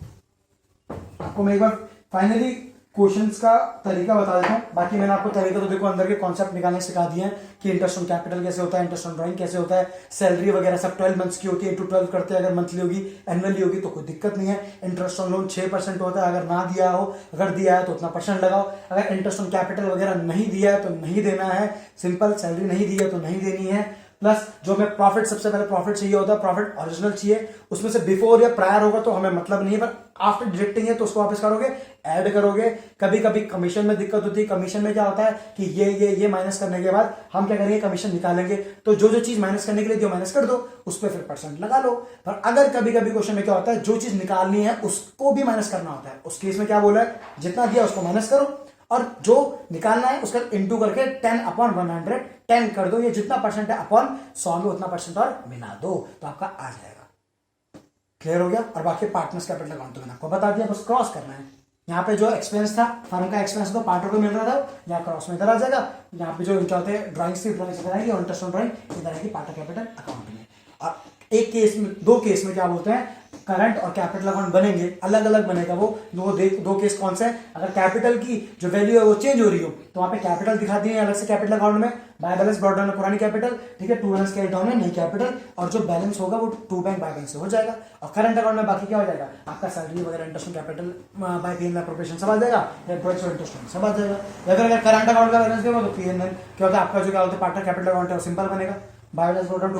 Speaker 1: आपको मैं एक बार फाइनली क्वेश्चंस का तरीका बता देता हूं। बाकी मैंने आपको तरीका तो देखो अंदर के कॉन्सेप्ट निकालने सिखा दिए हैं कि इंटरेस्ट ऑन कैपिटल कैसे होता है, इंटरेस्ट ऑन ड्राइंग कैसे होता है, सैलरी वगैरह सब 12 मंथ्स की होती है, इंटू 12 करते हैं। अगर मंथली होगी, एनुअली होगी तो कोई दिक्कत नहीं है। इंटरेस्ट ऑन लोन 6% होता है, अगर ना दिया हो, अगर दिया है तो उतना परसेंट लगाओ। अगर इंटरेस्ट ऑन कैपिटल वगैरह नहीं दिया है तो नहीं देना है, सिंपल। सैलरी नहीं दी है तो नहीं देनी है। प्लस जो हमें प्रॉफिट, सबसे पहले प्रॉफिट चाहिए होता है, प्रॉफिट ओरिजिनल चाहिए, उसमें से बिफोर या प्रायर होगा तो हमें मतलब नहीं है, पर आफ्टर डिडक्टिंग है तो उसको वापस करोगे, ऐड करोगे। कभी कभी कमीशन में दिक्कत होती है। कमीशन में क्या होता है कि ये माइनस करने के बाद हम क्या करेंगे, कमीशन निकालेंगे, तो जो चीज माइनस करने के लिए जो माइनस कर दो, उस पर फिर परसेंट लगा लो। पर अगर कभी कभी क्वेश्चन में क्या होता है, जो चीज निकालनी है उसको भी माइनस करना होता है, उस केस में क्या बोला है, जितना दिया उसको माइनस करो, और जो निकालना है उसका इंटू करके 10/100 10 कर दो। ये जितना परसेंट है अपॉन 100 में उतना परसेंट और मिला दो, तो आपका आ जाएगा। क्लियर हो गया। और बाकी पार्टनर्स कैपिटल अकाउंट तो मैंने आपको बता दिया, बस क्रॉस करना है। यहाँ पे जो एक्सपेंस था, फर्म का एक्सपेंस तो पार्टनर को मिल रहा था, यहाँ क्रॉस में इधर आ जाएगा। यहाँ पे जो क्या होते हैं ड्राइंग्स थी, ड्राइंग्स इधर आएगी, और इंटरेस्ट ऑन ड्राइंग इधर आएगी पार्टनर कैपिटल अकाउंट में। और एक केस में, दो केस में क्या बोलते हैं, करंट और कैपिटल अकाउंट बनेंगे, अलग अलग बनेगा वो। दो केस कौन से हैं, अगर कैपिटल की जो वैल्यू है वो चेंज हो रही हो तो वहां पे कैपिटल दिखा दिए अलग से कैपिटल अकाउंट में, बाय बैलेंस ब्रॉट डाउन है पुरानी कैपिटल, ठीक है, टू बैलेंस कैरी डाउन है नई कैपिटल, और जो बैलेंस होगा वो टू बैंक बाय बैंक से हो जाएगा। और करंट अकाउंट में बाकी क्या हो जाएगा, आपका सैलरी वगैरह, interest capital by PNL appropriation सब आ जाएगा, इंटरेस्ट सब आ जाएगा। अगर करंट अकाउंट का बैलेंस देखो तो पीएनएल क्या होता है, आपका जो क्या होता है पार्टनर कैपिटल अकाउंट है वो सिंपल बनेगा, by balance brought down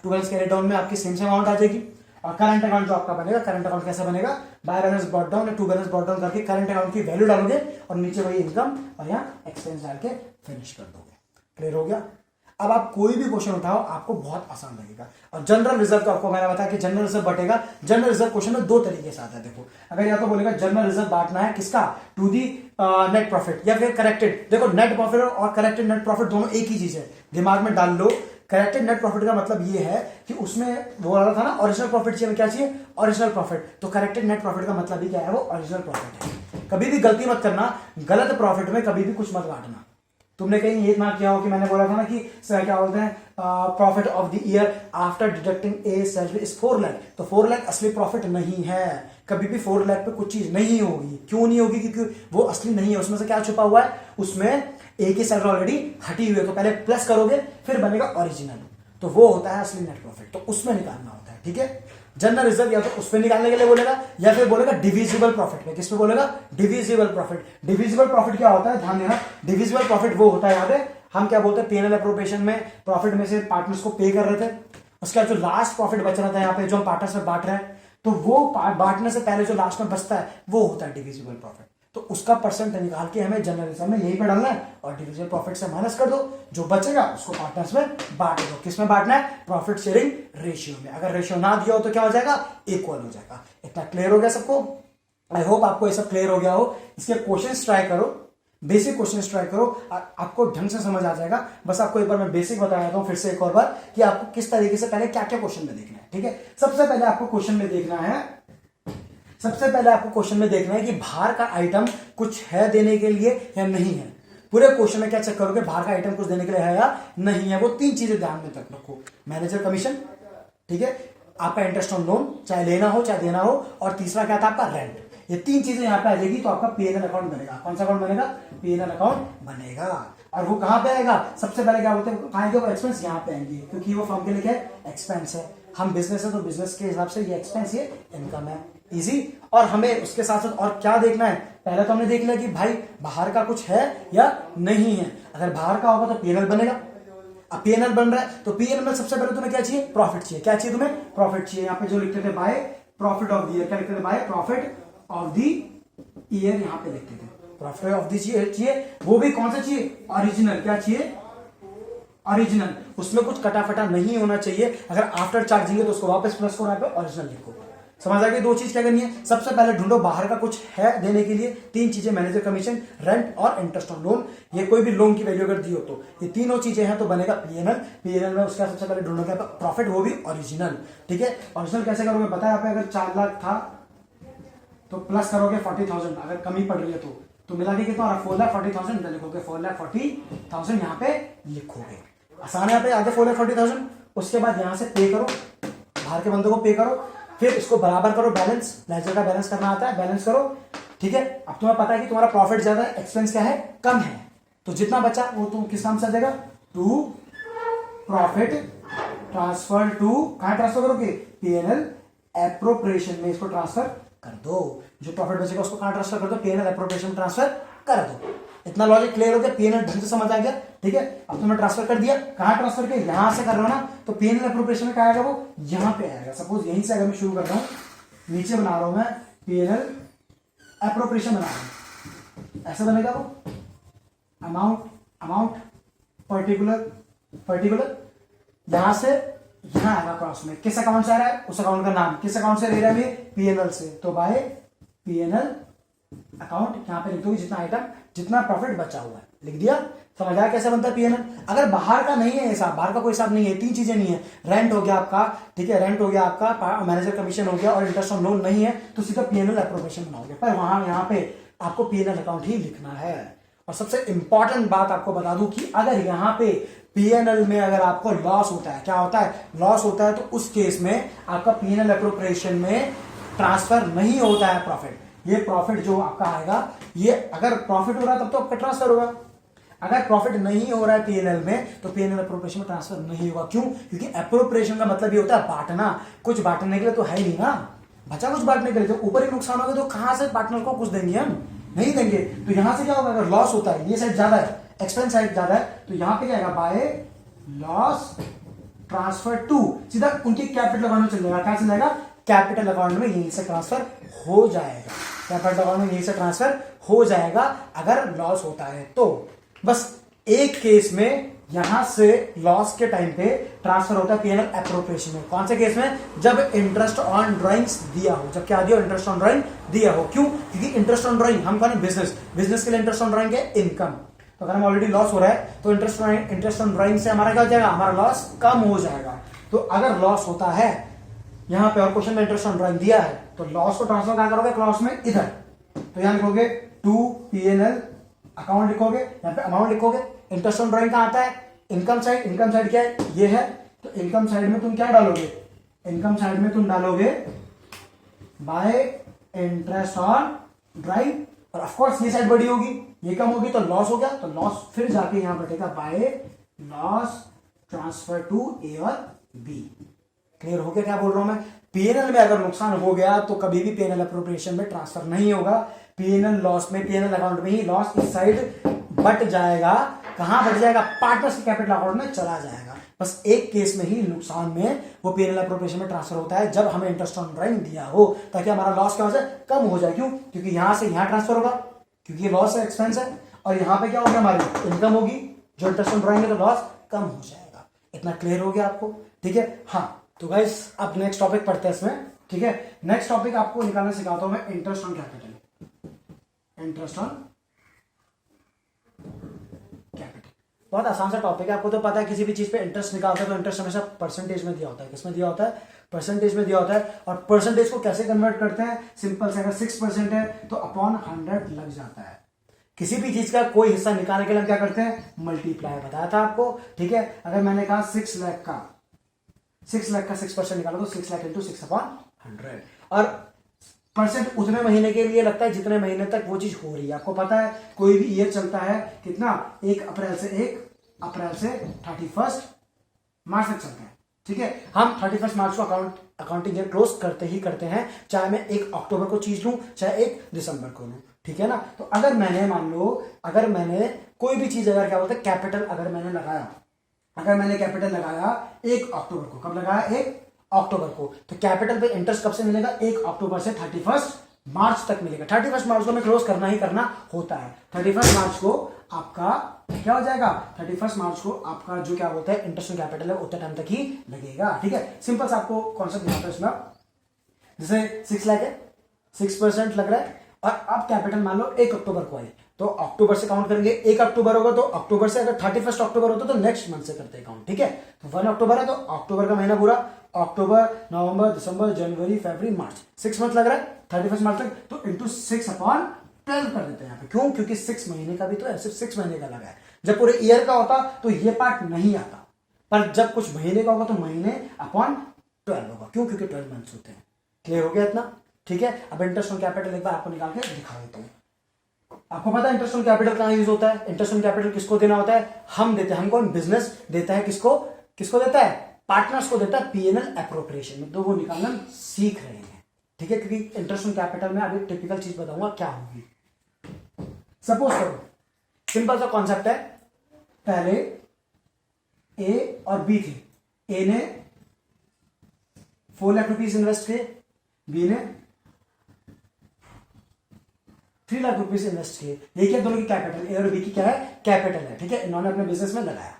Speaker 1: to balance carry down में आपकी सेम अमाउंट आ जाएगी। और करंट अकाउंट जो आपका बनेगा, करंट अकाउंट कैसे बनेगा, बाय बैलेंस ब्रॉट डाउन या टू बैलेंस ब्रॉट डाउन करके करंट अकाउंट की वैल्यू डालोगे, और नीचे वही इनकम और यहाँ एक्सपेंस डाल के फिनिश कर दोगे। क्लियर हो गया। अब आप कोई भी क्वेश्चन उठाओ आपको बहुत आसान लगेगा। और जनरल रिजर्व तो आपको मैंने बताया कि जनरल रिजर्व बटेगा। जनरल रिजर्व क्वेश्चन में दो तरीके से आता है। देखो, अगर या तो बोलेगा जनरल रिजर्व बांटना है किसका, टू दी नेट प्रॉफिट, या फिर करेक्टेड। देखो, नेट प्रॉफिट और करेक्टेड नेट प्रॉफिट दोनों एक ही चीज है, दिमाग में डाल लो। करेक्टेड नेट प्रॉफिट का मतलब ये है कि उसमें वो वाला था ना, ओरिजिनल प्रॉफिट चाहिए, क्या चाहिए, ओरिजिनल प्रॉफिट। तो करेक्टेड नेट प्रॉफिट का मतलब ही क्या है, वो ओरिजिनल प्रॉफिट है। कभी भी गलती मत करना, गलत प्रॉफिट में कभी भी कुछ मत बांटना। तुमने कहीं ये ना किया हो कि मैंने बोला था ना कि क्या बोलते हैं, profit of the year after deducting A salary is 4 lakh, तो 4 लाख असली प्रॉफिट नहीं है। कभी भी 4 लाख पे कुछ चीज नहीं होगी। क्यों नहीं होगी, क्योंकि वो असली नहीं है। उसमें से क्या छुपा हुआ है, उसमें ए की सैलरी ऑलरेडी हटी हुई है, तो पहले प्लस करोगे फिर बनेगा ओरिजिनल, तो वो होता है असली नेट प्रॉफिट, तो उसमें निकालना होता है। ठीक है, जनरल रिजर्व या तो उस पर निकालने के लिए बोलेगा, या फिर बोलेगा डिविजिबल प्रॉफिट में। किस पे बोलेगा, डिविजिबल प्रॉफिट। डिविजिबल प्रॉफिट क्या होता है, ध्यान देना, डिविजिबल प्रॉफिट वो होता है, याद है, हम क्या बोलते हैं पीएनएल अप्रोप्रिएशन में प्रॉफिट में से पार्टनर्स को पे कर रहे थे, उसके बाद जो लास्ट प्रॉफिट बच रहा था यहाँ पे जो हम पार्टनर्स में बांट रहे हैं, तो वो बांटने से पहले जो लास्ट में बचता है वो होता है डिविजिबल प्रॉफिट। तो उसका परसेंट निकाल के हमें जनरल रिजर्व में यही पे डालना है, और डिविजिबल प्रॉफिट से माइनस कर दो, जो बचेगा उसको पार्टनर्स में बांट दो। किसमें बांटना है, प्रॉफिट शेयरिंग रेशियो में। अगर रेशियो ना दिया हो तो क्या हो जाएगा, इक्वल हो जाएगा। इतना क्लियर हो गया सबको। आई होप आपको ये सब क्लियर हो गया हो। इसके क्वेश्चंस ट्राई करो, बेसिक क्वेश्चन ट्राई करो, आपको ढंग से समझ आ जाएगा। बस आपको एक बार मैं बेसिक बता देता हूं फिर से एक और बार कि आपको किस तरीके से पहले क्या क्या क्वेश्चन में देखना है। ठीक है, सबसे पहले आपको क्वेश्चन में देखना है कि बाहर का आइटम कुछ है देने के लिए या नहीं है। पूरे क्वेश्चन में क्या चेक करोगे, बाहर का आइटम कुछ देने के लिए है या नहीं है। वो 3 चीजें ध्यान में तक रखो, मैनेजर कमीशन, ठीक है, आपका इंटरेस्ट ऑन लोन चाहे लेना हो चाहे देना हो, और तीसरा क्या था आपका रेंट। ये 3 चीजें यहाँ पे आ जाएगी तो आपका पीएनएल अकाउंट बनेगा। कौन सा अकाउंट बनेगा? पीएनएल अकाउंट बनेगा। और वो कहां पे आएगा? सबसे पहले क्या बोलते हैं, आएंगे वो एक्सपेंस यहाँ पे आएंगे, क्योंकि वो फर्म के लिए क्या है? एक्सपेंस है। हम बिजनेस है तो बिजनेस के हिसाब से ये एक्सपेंस, ये इनकम है। इजी। और हमें उसके साथ साथ और क्या देखना है, पहले तो हमने देख लिया कि भाई बाहर का कुछ है या नहीं है। अगर बाहर का होगा तो पीएनएल बनेगा। अब पीएनएल बन रहा है तो पीएनएल में सबसे पहले तुम्हें क्या चाहिए? प्रॉफिट चाहिए। क्या चाहिए तुम्हें? प्रॉफिट चाहिए। यहाँ पे जो लिखते थे by profit of the year, क्या लिखते थे? By profit of the year, यहाँ पे लिखते थे प्रॉफिट ऑफ द ईयर चाहिए। वो भी कौन सा चाहिए? ओरिजिनल। क्या चाहिए? ओरिजिनल। उसमें कुछ कटाफटा नहीं होना चाहिए। अगर आफ्टर चार्जिंग है तो उसको वापस प्लस को यहाँ पे ओरिजिनल लिखो। समझ आ गई? 2 चीज क्या करनी है, सबसे पहले ढूंढो बाहर का कुछ है देने के लिए। 3 चीजें, मैनेजर कमीशन, रेंट और इंटरेस्ट ऑन लोन। ये कोई भी लोन की वैल्यू अगर दी हो तो ये तीनों चीजें हैं तो बनेगा पीएनएल। पीएनएल में उसका सबसे पहले ढूंढोगे प्रॉफिट, वो भी ओरिजिनल। ठीक है, ओरिजिनल कैसे करोगे बताया आप? अगर 4 लाख था तो प्लस करोगे 40,000, अगर कमी पड़ रही है तो मिला के कितना? 4,40,000 लिखोगे, 4,40,000 यहाँ पे लिखोगे। आसान है। यहाँ पे आगे 4,40,000, उसके बाद यहाँ से पे करो, बाहर के बंदों को पे करो, फिर इसको बराबर करो, बैलेंस, लेजर का बैलेंस करना आता है, बैलेंस करो। ठीक है, अब तुम्हें पता है कि तुम्हारा प्रॉफिट ज्यादा है, एक्सपेंस क्या है? कम है, तो जितना बचा वो तुम किस नाम से आ जाएगा? टू प्रॉफिट ट्रांसफर टू, कहां ट्रांसफर करोगे? पीएनएल एप्रोप्रिएशन में इसको ट्रांसफर कर दो। जो प्रॉफिट बचेगा उसको कहां ट्रांसफर कर दो? पीएनएल एप्रोप्रिएशन ट्रांसफर कर दो। इतना लॉजिक क्लियर हो गया? पीएनएल ढंग से समझ आ गया? ठीक है, अब तुमने ट्रांसफर कर दिया, कहां ट्रांसफर किया? यहां से कर रहे हो ना, तो पीएनएल एप्रोप्रिएशन में क्या आएगा? वो यहां पे आएगा। सपोज यहीं से अगर मैं शुरू कर रहा हूं, नीचे बना रहा हूं मैं पीएनएल एप्रोप्रिएशन बना रहा हूं, ऐसा बनेगा वो अमाउंट पर्टिकुलर यहां से यहां आएगा क्रॉस में। किस अकाउंट से आ रहा है? उस अकाउंट का नाम। किस अकाउंट से ले रहा है? पीएनएल से, तो बाय पीएनएल अकाउंट यहां पे लिख दोगे जितना आइटम, जितना प्रॉफिट बचा हुआ है, लिख दिया। समझ आया कैसे बनता है पीएनएल? अगर बाहर का नहीं है हिसाब, बाहर का कोई हिसाब नहीं है, 3 चीजें नहीं है, रेंट हो गया आपका, ठीक है, रेंट हो गया आपका, मैनेजर कमीशन हो गया और इंटरेस्ट ऑन लोन नहीं है, तो सीधा पीएनएल एप्रोप्रिएशन बनाओगे। पर वहां यहां पे आपको पीएनएल अकाउंट ही लिखना है। और सबसे इंपॉर्टेंट बात आपको बता दूं कि अगर यहां पे पीएनएल में अगर आपको लॉस होता है, क्या होता है? लॉस होता है, तो उस केस में आपका पीएनएल एप्रोप्रिएशन में ट्रांसफर नहीं होता है प्रॉफिट। ये प्रॉफिट जो आपका आएगा, ये अगर प्रॉफिट हो रहा है तब तो आपका ट्रांसफर होगा। अगर प्रॉफिट नहीं हो रहा है पीएनएल में तो पीएनएल एप्रोप्रिएशन में ट्रांसफर नहीं होगा। क्यों? क्योंकि एप्रोप्रिएशन का मतलब ये होता है बांटना। कुछ बांटने के लिए तो है ही नहीं ना, बचा कुछ बांटने के लिए। तो ऊपर ही नुकसान होगा तो कहां से पार्टनर को कुछ देंगे? हम नहीं देंगे। तो यहां से क्या होगा? अगर लॉस होता है, ये साइड ज्यादा है, एक्सपेंस साइड ज्यादा है, तो यहां पे क्या आएगा? बाय लॉस ट्रांसफर टू, सीधा उनकी कैपिटल अकाउंट में चल जाएगा। क्या चल जाएगा? कैपिटल अकाउंट में यहीं से ट्रांसफर हो जाएगा। कैपिटल अकाउंट में यहीं से ट्रांसफर हो जाएगा अगर लॉस होता है तो। बस एक केस में यहां से लॉस के टाइम पे ट्रांसफर होता है पीएनएल एप्रोप्रिएशन में। कौन से केस में? जब इंटरेस्ट ऑन ड्राइंग्स दिया हो। जब क्या दिया हो? इंटरेस्ट ऑन ड्राइंग दिया हो। क्यों? क्योंकि इंटरेस्ट ऑन ड्राइंग हम कौन है? बिजनेस के लिए इंटरेस्ट ऑन ड्राइंग है इनकम। तो अगर हम ऑलरेडी लॉस हो रहा है तो इंटरेस्ट ऑन ड्राइंग से हमारा क्या हो जाएगा? हमारा लॉस कम हो जाएगा। तो अगर लॉस होता है यहां पे और क्वेश्चन में इंटरेस्ट ऑन ड्राइंग दिया है तो लॉस को ट्रांसफर क्या करोगे? क्लॉज में इधर, तो यहां लिखोगे टू पीएनएल अकाउंट लिखोगे, यहां पे अमाउंट लिखोगे। इंटरेस्ट ऑन ड्राइंग कहां आता है? Income side. इनकम साइड क्या है? ये है। तो इनकम साइड में तुम क्या डालोगे? इनकम साइड में तुम डालोगे बाय इंटरेस्ट ऑन ड्राइंग। और ऑफ कोर्स ये साइड बड़ी होगी, ये कम होगी, तो लॉस हो गया। तो लॉस फिर जाके यहां बैठेगा बाय लॉस ट्रांसफर टू ए और बी। क्लियर हो गया क्या बोल रहा हूं मैं? पीएनएल में अगर नुकसान हो गया तो कभी भी पीएनएल एप्रोप्रिएशन में ट्रांसफर नहीं होगा। पीएनएल लॉस में, पीएनएल अकाउंट में ही लॉस इस साइड बट जाएगा। कहां बट जाएगा? पार्टनर्स के कैपिटल अकाउंट में चला जाएगा। बस एक केस में ही नुकसान में वो पीएनएल एप्रोप्रिएशन में ट्रांसफर होता है, जब हमें इंटरेस्ट ऑन ड्राइंग दिया हो, ताकि हमारा लॉस क्या हो जाए? कम हो जाए। क्यों? क्योंकि यहां से यहां ट्रांसफर होगा, क्योंकि ये लॉस है, एक्सपेंस है, और यहां पे क्या होगा? हमारी इनकम होगी। जो इंटरेस्ट ऑन ड्राइंग है तो लॉस कम हो जाएगा। इतना क्लियर हो गया आपको? ठीक है, हाँ। तो गाइस अब नेक्स्ट टॉपिक पढ़ते हैं इसमें। ठीक है, नेक्स्ट टॉपिक आपको निकालना सिखाता हूं मैं, interest on capital. Interest on बहुत आसान सा टॉपिक है, आपको तो पता है किसी भी चीज पे इंटरेस्ट निकालते हैं तो इंटरेस्ट हमेशा परसेंटेज में दिया होता है। किसमें दिया होता है? परसेंटेज में दिया होता है। और परसेंटेज को कैसे कन्वर्ट करते हैं? सिंपल से, अगर 6% है तो अपॉन 100 लग जाता है। किसी भी चीज का कोई हिस्सा निकालने के लिए हम क्या करते हैं? मल्टीप्लाई, बताया था आपको, ठीक है। अगर मैंने कहा 6 लाख का 6% निकालो तो 6 लाख इंटू 6/100, और परसेंट उतने महीने के लिए लगता है जितने महीने तक वो चीज हो रही है। आपको पता है कोई भी ईयर चलता है कितना? 1 अप्रैल से 31 मार्च तक चलता है, ठीक है। हम 31 मार्च को अकाउंटिंग ईयर क्लोज करते ही करते हैं, चाहे मैं 1 अक्टूबर को चीज लूं चाहे 1 दिसंबर को लूं, ठीक है ना। तो अगर मैंने मान लो, अगर मैंने कोई भी चीज, अगर क्या बोलते हैं कैपिटल, अगर मैंने कैपिटल लगाया 1 अक्टूबर को, कब लगाया? 1 अक्टूबर को, तो कैपिटल पे इंटरेस्ट कब से मिलेगा? 1 अक्टूबर से 31 मार्च तक मिलेगा। 31 मार्च को हमें क्लोज करना ही करना होता है। 31 मार्च को आपका क्या हो जाएगा? 31 मार्च को आपका जो क्या बोलते हैं इंटरेस्ट ऑन कैपिटल है उतना टाइम तक ही लगेगा, ठीक है। सिंपल से आपको कॉन्सेप्ट दिखाता है इसमें। जैसे 6 लाख है, 6% लग रहा है, और अब कैपिटल मान लो 1 अक्टूबर को आई, तो अक्टूबर से काउंट करेंगे। 1 अक्टूबर होगा तो अक्टूबर से, अगर 31 अक्टूबर होता तो नेक्स्ट मंथ से करते हैं काउंट, ठीक है। तो 1 अक्टूबर है तो अक्टूबर का महीना पूरा, अक्टूबर, नवंबर, दिसंबर, जनवरी, फरवरी, मार्च, 6 मंथ लग रहा है 31 मार्च तक, तो इंटू 6/12 कर देते हैं यहाँ पे। क्यों? क्योंकि 6 महीने का भी तो है, सिर्फ 6 महीने का लगा है। जब पूरे ईयर का होता तो ये पार्ट नहीं आता, पर जब कुछ महीने का होगा तो महीने अपॉन 12 होगा। क्यों? क्योंकि 12 मंथ्स होते हैं। क्लियर हो गया इतना? ठीक है। अब इंटरेस्ट ऑन कैपिटल एक बार आपको निकाल के दिखा देता हूं। आपको पता है इंटरेस्ट ऑन कैपिटल कहां यूज होता है? इंटरेस्ट ऑन कैपिटल किसको देना होता है? हम देते हैं। हमको बिजनेस देता है, किसको देता है? पार्टनर्स को देता है पीएनएल एप्रोप्रिएशन में। तो वो निकालना हम सीख रहे हैं, ठीक है। क्योंकि इंटरेस्ट ऑन कैपिटल में अभी टिपिकल चीज बताऊंगा क्या होगी। सपोज करो, सिंपल सा कॉन्सेप्ट है, पहले ए और बी थे। ए ने 4 लाख रुपीज इन्वेस्ट किए, बी ने 3 लाख रुपीज इन्वेस्ट किए। ये क्या? दोनों की कैपिटल, ए और बी की क्या है? कैपिटल है, ठीक है। इन्होंने अपने बिजनेस में लगाया,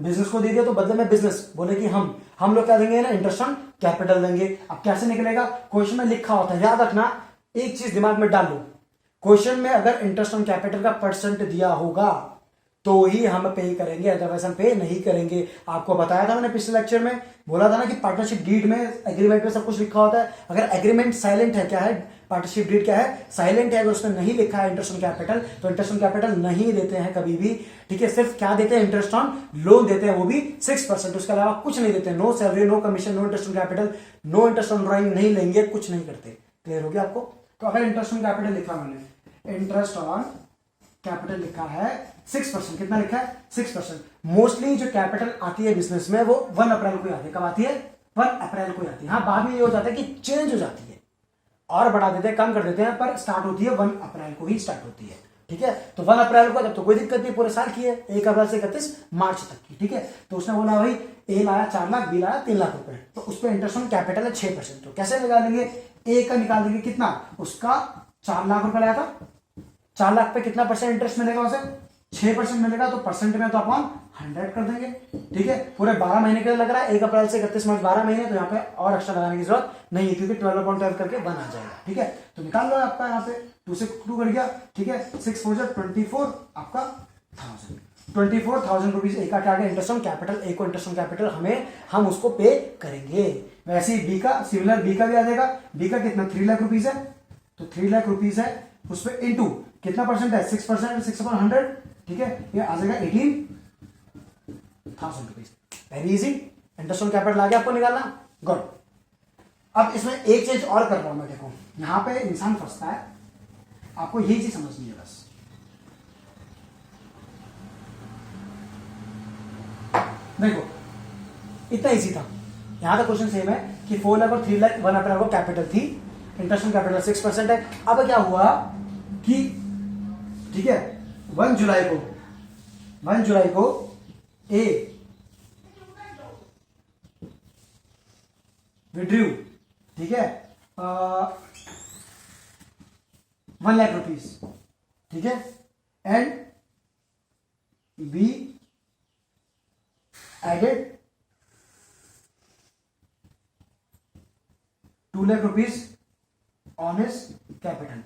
Speaker 1: बिजनेस को दे दिया, तो बदले में बिजनेस बोले कि हम लोग क्या देंगे ना? इंटरेस्ट ऑन कैपिटल देंगे। अब कैसे निकलेगा? क्वेश्चन में लिखा होता है, याद रखना, एक चीज दिमाग में डाल लो, क्वेश्चन में अगर इंटरेस्ट ऑन कैपिटल का परसेंट दिया होगा तो ही हम पे करेंगे, अदरवाइज हम पे नहीं करेंगे। आपको बताया था मैंने पिछले लेक्चर में, बोला था ना कि पार्टनरशिप डीड में, एग्रीमेंट में सब कुछ लिखा होता है। अगर एग्रीमेंट साइलेंट है, क्या है? पार्टनरशिप डीड क्या है? साइलेंट है। अगर उसमें नहीं लिखा है इंटरेस्ट ऑन कैपिटल, तो इंटरेस्ट ऑन कैपिटल नहीं देते हैं कभी भी, ठीक है। सिर्फ क्या देते हैं? इंटरेस्ट ऑन लोन देते हैं, वो भी 6%। उसके अलावा कुछ नहीं देते। No salary, no commission, no interest on capital, no interest on drawing नहीं लेंगे, कुछ नहीं करते। क्लियर हो गया आपको? तो अगर इंटरेस्ट ऑन कैपिटल लिखा मैंने, इंटरेस्ट ऑन कैपिटल लिखा है 6%, कितना लिखा है? 6%। मोस्टली जो कैपिटल आती है बिजनेस में वो 1 अप्रैल को आती है। कब आती है? 1 अप्रैल को आती है। हाँ, बाद में ये हो जाता है कि चेंज हो जाती है, और बढ़ा देते हैं, कम कर देते हैं, पर स्टार्ट होती है 1 अप्रैल को ही स्टार्ट होती है, ठीक है। तो 1 अप्रैल को, तब तो कोई दिक्कत नहीं, पूरे साल की है, 1 अप्रैल से 31 मार्च तक की, ठीक है। तो उसने बोला भाई ए लाया 4 लाख, बी लाया 3 लाख रुपए, तो उस पर इंटरेस्ट ऑन कैपिटल है 6%। तो कैसे निकालेंगे? ए का निकाल देंगे, कितना? उसका 4 लाख रुपए लाया था, 4 लाख पे कितना परसेंट इंटरेस्ट मिलेगा उसे? 6% मिलेगा। तो परसेंट में तो अपन 100 कर देंगे, ठीक है। पूरे 12 महीने के लिए लग रहा है, 1 अप्रैल से 31 मार्च 12 महीने, तो यहाँ पे और एक्स्ट्रा लगाने की जरूरत नहीं है, क्योंकि 12/12 करके 1 आ जाएगा, ठीक है। तो निकाल लो आपका यहाँ पे 2 से 2 कर गया, ठीक है। 6 4 24 आपका 24,000 रुपीज ए का क्या गया? Interest on capital. ए को इंटरेस्ट ऑन कैपिटल हम उसको पे करेंगे। वैसे ही बी का, सिमिलर बी का भी आ जाएगा। बी का कितना? 3 लाख रुपीज है, तो 3 लाख रुपीज है, उस पर इंटू कितना परसेंट है? 6%, 6/100, ठीक है। ये आ जाएगा 18,000 rupees. Very easy, interest on capital आ गया आपको निकालना। गुड। अब इसमें एक चीज और कर रहा हूं मैं, देखो यहां पे इंसान फंसता है, आपको यही चीज समझनी है बस। देखो इतना इजी था, यहां तक क्वेश्चन सेम है कि 4 लाख और 3 लाख 1 अप्रैल को कैपिटल थी, इंटरेस्ट ऑन कैपिटल 6% है। अब क्या हुआ कि, ठीक है, 1 जुलाई को ए विड्रू, ठीक है, 1 लाख रुपीज, ठीक है, and B added 2 lakh rupees on his capital,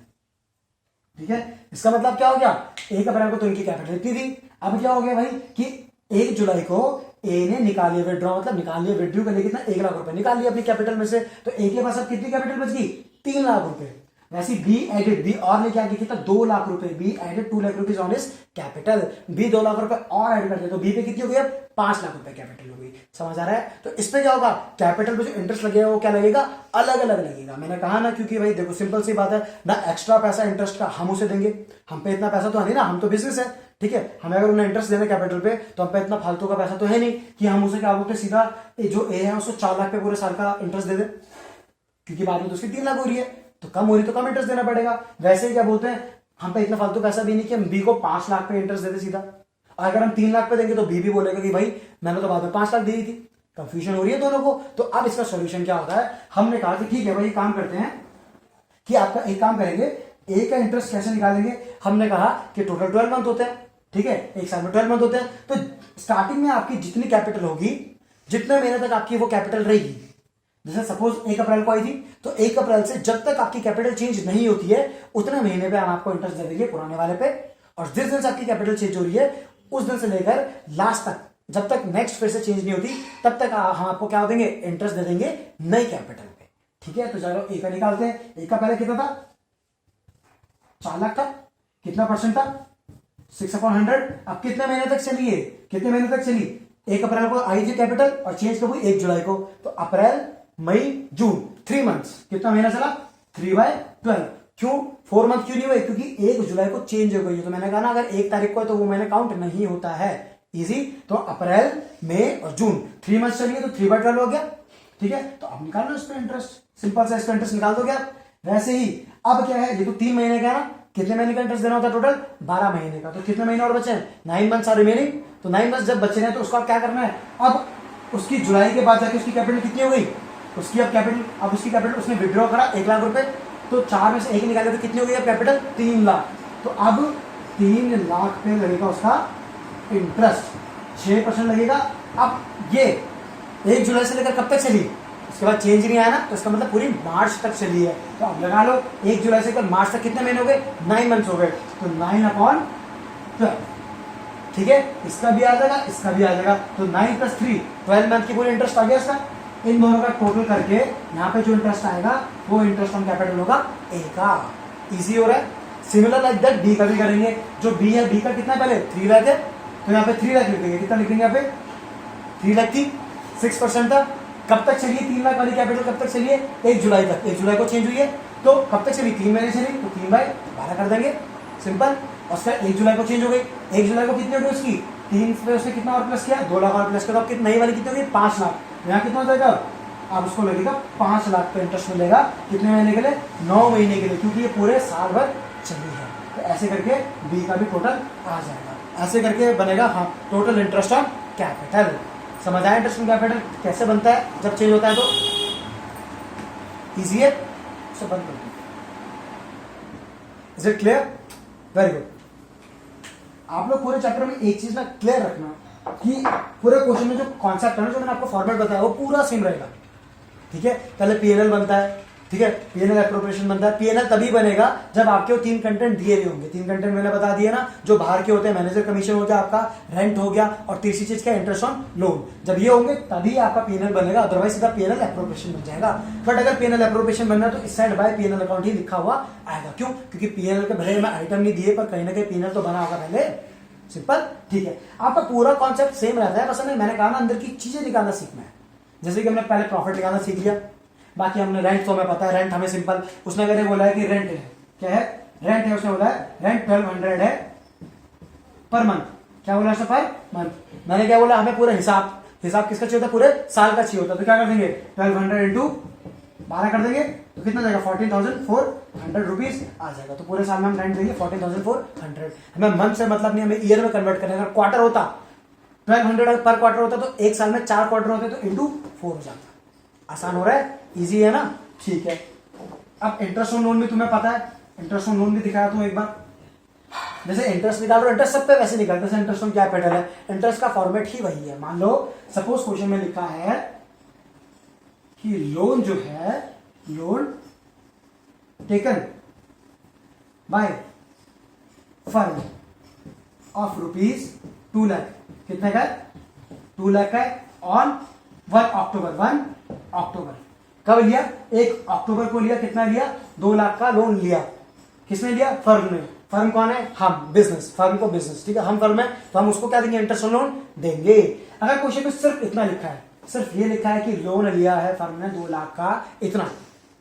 Speaker 1: ठीक है। इसका मतलब क्या हो गया? 1 अप्रैल को तो इनकी कैपिटल इतनी थी, अब क्या हो गया भाई कि 1 जुलाई को ए ने निकाल लिया विड्रॉ, मतलब निकाल लिया, विड्रू कर लिया कितना, 1 लाख रुपए निकाल लिया अपनी कैपिटल में से, तो ए के पास अब कितनी कैपिटल बच गई, 3 लाख रुपए। वैसे बी एडेड, बी और ने क्या किया कितना, 2 लाख रुपए, B added 2 lakh rupees on his capital, B 2 lakh रुपए और ऐड कर दिया, तो बी पे कितनी हो गई अब 5 लाख रुपए कैपिटल हो गई। समझ आ रहा है? तो इस पे क्या होगा, कैपिटल पे जो इंटरेस्ट लगेगा वो क्या लगेगा, अलग अलग लगेगा। मैंने कहा ना, क्योंकि भाई देखो सिंपल सी बात है ना, एक्स्ट्रा पैसा इंटरेस्ट का हम उसे देंगे, हम पे इतना पैसा तो है नहीं ना, हम तो बिजनेस है, ठीक है, हमें अगर उन्हें इंटरेस्ट देना कैपिटल पे तो हम पे इतना फालतू का पैसा तो है नहीं कि हम उसे क्या बोलते सीधा जो ए है उसको 4 लाख पे पूरे साल का इंटरेस्ट दे दे, क्योंकि बाद में तो उसकी 3 लाख हो रही है, तो कम हो रही तो कम इंटरेस्ट देना पड़ेगा। वैसे ही क्या बोलते हैं, हम पे इतना फालतू पैसा भी नहीं कि हम बी को 5 लाख पे इंटरेस्ट दे दे सीधा, और अगर हम 3 लाख पे देंगे तो बी भी बोलेगा कि भाई मैंने तो बाद में 5 लाख दी थी। कंफ्यूजन हो रही है दोनों को। तो अब इसका सोल्यूशन क्या होता है, हमने कहा कि ठीक है भाई काम करते हैं कि आपका एक काम करेंगे, ए का इंटरेस्ट कैसे निकालेंगे। हमने कहा कि टोटल 12 मंथ होते हैं, ठीक है, एक साल में 12 मंथ होते हैं, तो स्टार्टिंग में आपकी जितनी कैपिटल होगी, जितने महीने तक आपकी वो कैपिटल रहेगी, जैसे सपोज 1 अप्रैल को आई थी, तो 1 अप्रैल से जब तक आपकी कैपिटल चेंज नहीं होती है उतने महीने पे हम आपको इंटरेस्ट दे देंगे पुराने वाले पे, और जिस दिन से आपकी कैपिटल चेंज हो रही है उस दिन से लेकर लास्ट तक, जब तक नेक्स्ट फिर से चेंज नहीं होती तब तक हम आपको क्या देंगे, इंटरेस्ट दे देंगे नई कैपिटल पे। ठीक है, तो चलो ए का निकालते हैं। ए का पहले कितना था, 4 लाख था, कितना परसेंट था, 6/100। अब कितने महीने तक चली है, कितने महीने तक चली, 1 अप्रैल को आई थी कैपिटल और चेंज कब हुई, 1 जुलाई को, तो अप्रैल मई जून 3 मंथ्स, कितना महीना चला, 3/12। क्यों 4 मंथ क्यों नहीं हुए, क्योंकि 1 जुलाई को चेंज हो गई है, तो मैंने कहा ना अगर 1 तारीख को है तो वो महीने काउंट नहीं होता है, इजी। तो अप्रैल मई और जून 3 मंथ चलिए, तो 3/12 हो गया। ठीक है, तो अब निकालना इस पे इंटरेस्ट, सिंपल सा इस पे इंटरेस्ट निकाल दो क्या। वैसे ही अब क्या है, ये तो 3 महीने का है ना, कितने महीने का इंटरेस्ट देना होता है टोटल, 12 महीने का, तो कितने महीने और बचे हैं, 9 मंथ्स आर रिमेनिंग। तो 9 मंथ्स जब बचे हैं तो उसको आप क्या करना है, अब उसकी जुलाई के बाद जाके उसकी कैपिटल कितनी हो गई, उसकी अब कैपिटल, अब उसकी कैपिटल उसने विड्रॉ करा 1 लाख रुपए, तो 4 में से 1 निकाले तो कितनी हो गई अब कैपिटल, 3 लाख। तो अब 3 लाख पे लगेगा उसका इंटरेस्ट, 6% लगेगा। अब ये 1 जुलाई से लेकर कब तक चली, उसके बाद चेंज नहीं आया ना, तो इसका मतलब पूरी मार्च तक चली है। तो अब लगा लो 1 जुलाई से लेकर मार्च तक कितने महीने हो गए, 9 मंथ्स हो गए, तो 9/12। ठीक है, इसका भी आ जाएगा, इसका भी आ जाएगा, तो 9 + 3 12 मंथ की पूरी इंटरेस्ट आ गया इसका। इन दोनों का टोटल करके यहाँ पे जो इंटरेस्ट आएगा वो इंटरेस्ट ऑन कैपिटल होगा ए का। इजी हो रहा है। सिमिलर लाइक दैट बी का भी करेंगे। जो बी है, बी का कितना पहले 3 लाख है, तो यहाँ पे 3 लाख लिख देंगे, कितना लिख देंगे यहाँ पे 3 लाख थी, 6% था। कब तक चलिए 3 लाख वाली कैपिटल, कब तक चलिए 1 जुलाई तक, 1 जुलाई को चेंज हुई है, तो कब तक चली 3 महीने चली, तो 3/12 कर देंगे, सिंपल। और उसका 1 जुलाई को चेंज हो गई, 1 जुलाई को कितनी हो गई उसकी 3 पे उसने कितना और प्लस किया, 2 लाख और प्लस किया, तो कितनी नई वाली कितनी होगी 5 लाख। यहाँ कितना हो जाएगा, अब उसको लगेगा 5 लाख पे इंटरेस्ट मिलेगा, कितने महीने के लिए 9 महीने के लिए, क्योंकि ये पूरे साल भर चली है। तो ऐसे करके बी का भी टोटल आ जाएगा, ऐसे करके बनेगा हाँ टोटल इंटरेस्ट ऑन कैपिटल। समझ आया इंटरेस्ट ऑन कैपिटल कैसे बनता है जब चेंज होता है, तो इजी है, उसे बंद कर दो। Is it clear, very good. आप लोग पूरे चैप्टर में एक चीज ना क्लियर रखना कि पूरे क्वेश्चन में जो कॉन्सेप्ट है ना, जो मैंने आपको फॉर्मेट बताया वो पूरा सेम रहेगा। ठीक है, पहले पीएनएल बनता है, ठीक है, पीएनएल एप्रोप्रिएशन बनता है। पीएनएल तभी बनेगा जब आपके वो 3 कंटेंट दिए हुए होंगे। 3 कंटेंट मैंने बता दिया ना, जो बाहर के होते हैं, मैनेजर कमीशन हो गया आपका, रेंट हो गया, और तीसरी चीज क्या, इंटरेस्ट ऑन लोन। जब ये होंगे तभी आपका पीएनएल बनेगा, अदरवाइज सीधा पीएनएल एप्रोप्रिएशन बन जाएगा। बट अगर पीएनएल एप्रोप्रिएशन बनना है तो इस साइड बाय पीएनएल अकाउंट ही लिखा हुआ आएगा। क्यों, क्योंकि पीएनएल के भले में आइटम नहीं दिए, पर कहीं ना कहीं पीएनएल तो बना होगा पहले, सिंपल। ठीक है, आपका पूरा कॉन्सेप्ट सेम रहता है, बस हमें मैंने कहा ना अंदर की चीजें निकालना सीखना है। जैसे कि हमने पहले प्रॉफिट निकालना सीख लिया, बाकी हमने रेंट तो हमें पता है, रेंट हमें सिंपल, उसने अगर बोला है कि रेंट है, क्या है, रेंट है, उसने बोला है रेंट 1200 है पर मंथ। क्या बोला उसने, पर मंथ। मैंने क्या बोला, हमें पूरा हिसाब किसका चाहिए होता है, पूरे साल का चाहिए होता है, तो क्या कर देंगे 1200 इंटू 12 कर देंगे, तो कितना जाएगा 14,400 रुपीज आ जाएगा। तो पूरे साल में हम रेंट देंगे 14,400। हमें मंथ से मतलब नहीं, हमें ईयर में कन्वर्ट करना है। अगर क्वार्टर होता 1200 पर क्वार्टर होता तो एक साल में 4 क्वार्टर होते, तो इंटू 4 हो जाता। आसान हो रहा है, इजी है ना, ठीक है। अब इंटरेस्ट ऑन लोन भी तुम्हें पता है, इंटरेस्ट ऑन लोन भी दिखाया तुम एक बार। जैसे इंटरेस्ट निकाल रहे हो, इंटरेस्ट सब पे वैसे निकालते हैं, इंटरेस्ट ऑन कैपिटल है, इंटरेस्ट का फॉर्मेट ही वही है। मान लो सपोज क्वेश्चन में लिखा है कि लोन जो है, loan taken by firm of rupees 2 lakh कितने का है? 2 लाख का है ऑन 1 अक्टूबर 1 अक्टूबर। कब लिया? 1 अक्टूबर को लिया। कितना लिया? 2 लाख का लोन लिया। किसने लिया? फर्म ने। फर्म कौन है? हम, बिजनेस, फर्म को बिजनेस, ठीक है, हम फर्म है तो हम उसको क्या देंगे? इंटरेस्ट ऑन लोन देंगे। अगर क्वेश्चन में सिर्फ इतना लिखा है, सिर्फ ये लिखा है कि लोन लिया है फर्म ने 2 लाख का इतना,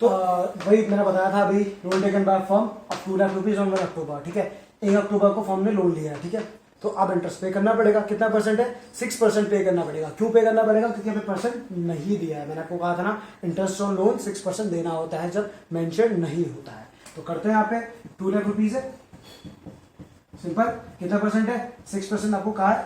Speaker 1: तो वही मैंने बताया था अभी, loan taken by firm of 2 lakh rupees on 1 अक्टूबर, ठीक है। 1 अक्टूबर को फर्म ने लोन लिया है, ठीक है। तो अब इंटरेस्ट पे करना पड़ेगा। कितना परसेंट है? 6% पे करना पड़ेगा। क्यों पे करना पड़ेगा? क्योंकि हमें परसेंट नहीं दिया है। मैंने आपको कहा था ना, इंटरेस्ट ऑन लोन 6% देना होता है जब मेंशन नहीं होता है। तो करते हैं यहाँ पे 2 लाख रुपीज है, सिंपल। कितना परसेंट है? 6% आपको कहा है।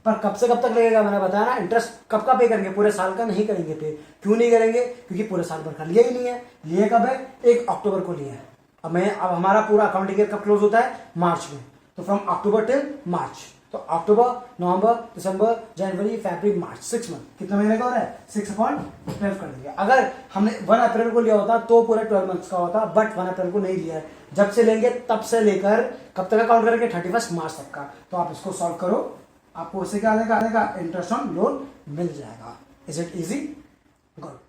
Speaker 1: पर कब से कब तक लगेगा? मैंने बताया ना, इंटरेस्ट कब का पे करेंगे? पूरे साल का नहीं करेंगे पे। क्यों नहीं करेंगे? क्योंकि पूरे साल भर का लिया ही नहीं है। लिए कब है? 1 अक्टूबर को लिया है। अब हमारा पूरा अकाउंटिंग ईयर कब क्लोज होता है? मार्च में। तो फ्रॉम अक्टूबर टिल मार्च, तो अक्टूबर, नवंबर, दिसंबर, जनवरी, फरवरी, मार्च, 6 मंथ। कितना महीने का हो रहा है? 6/12 कर दिया। अगर हमने 1 अप्रैल को लिया होता तो पूरे 12 मंथ्स का होता, बट 1 अप्रैल को नहीं लिया है। जब से लेंगे तब से लेकर कब तक अकाउंट करेंगे? 31 मार्च तक का। तो आप इसको सॉल्व करो, आपको उससे क्या आएगा? इंटरेस्ट ऑन लोन मिल जाएगा। Is it easy? गुड।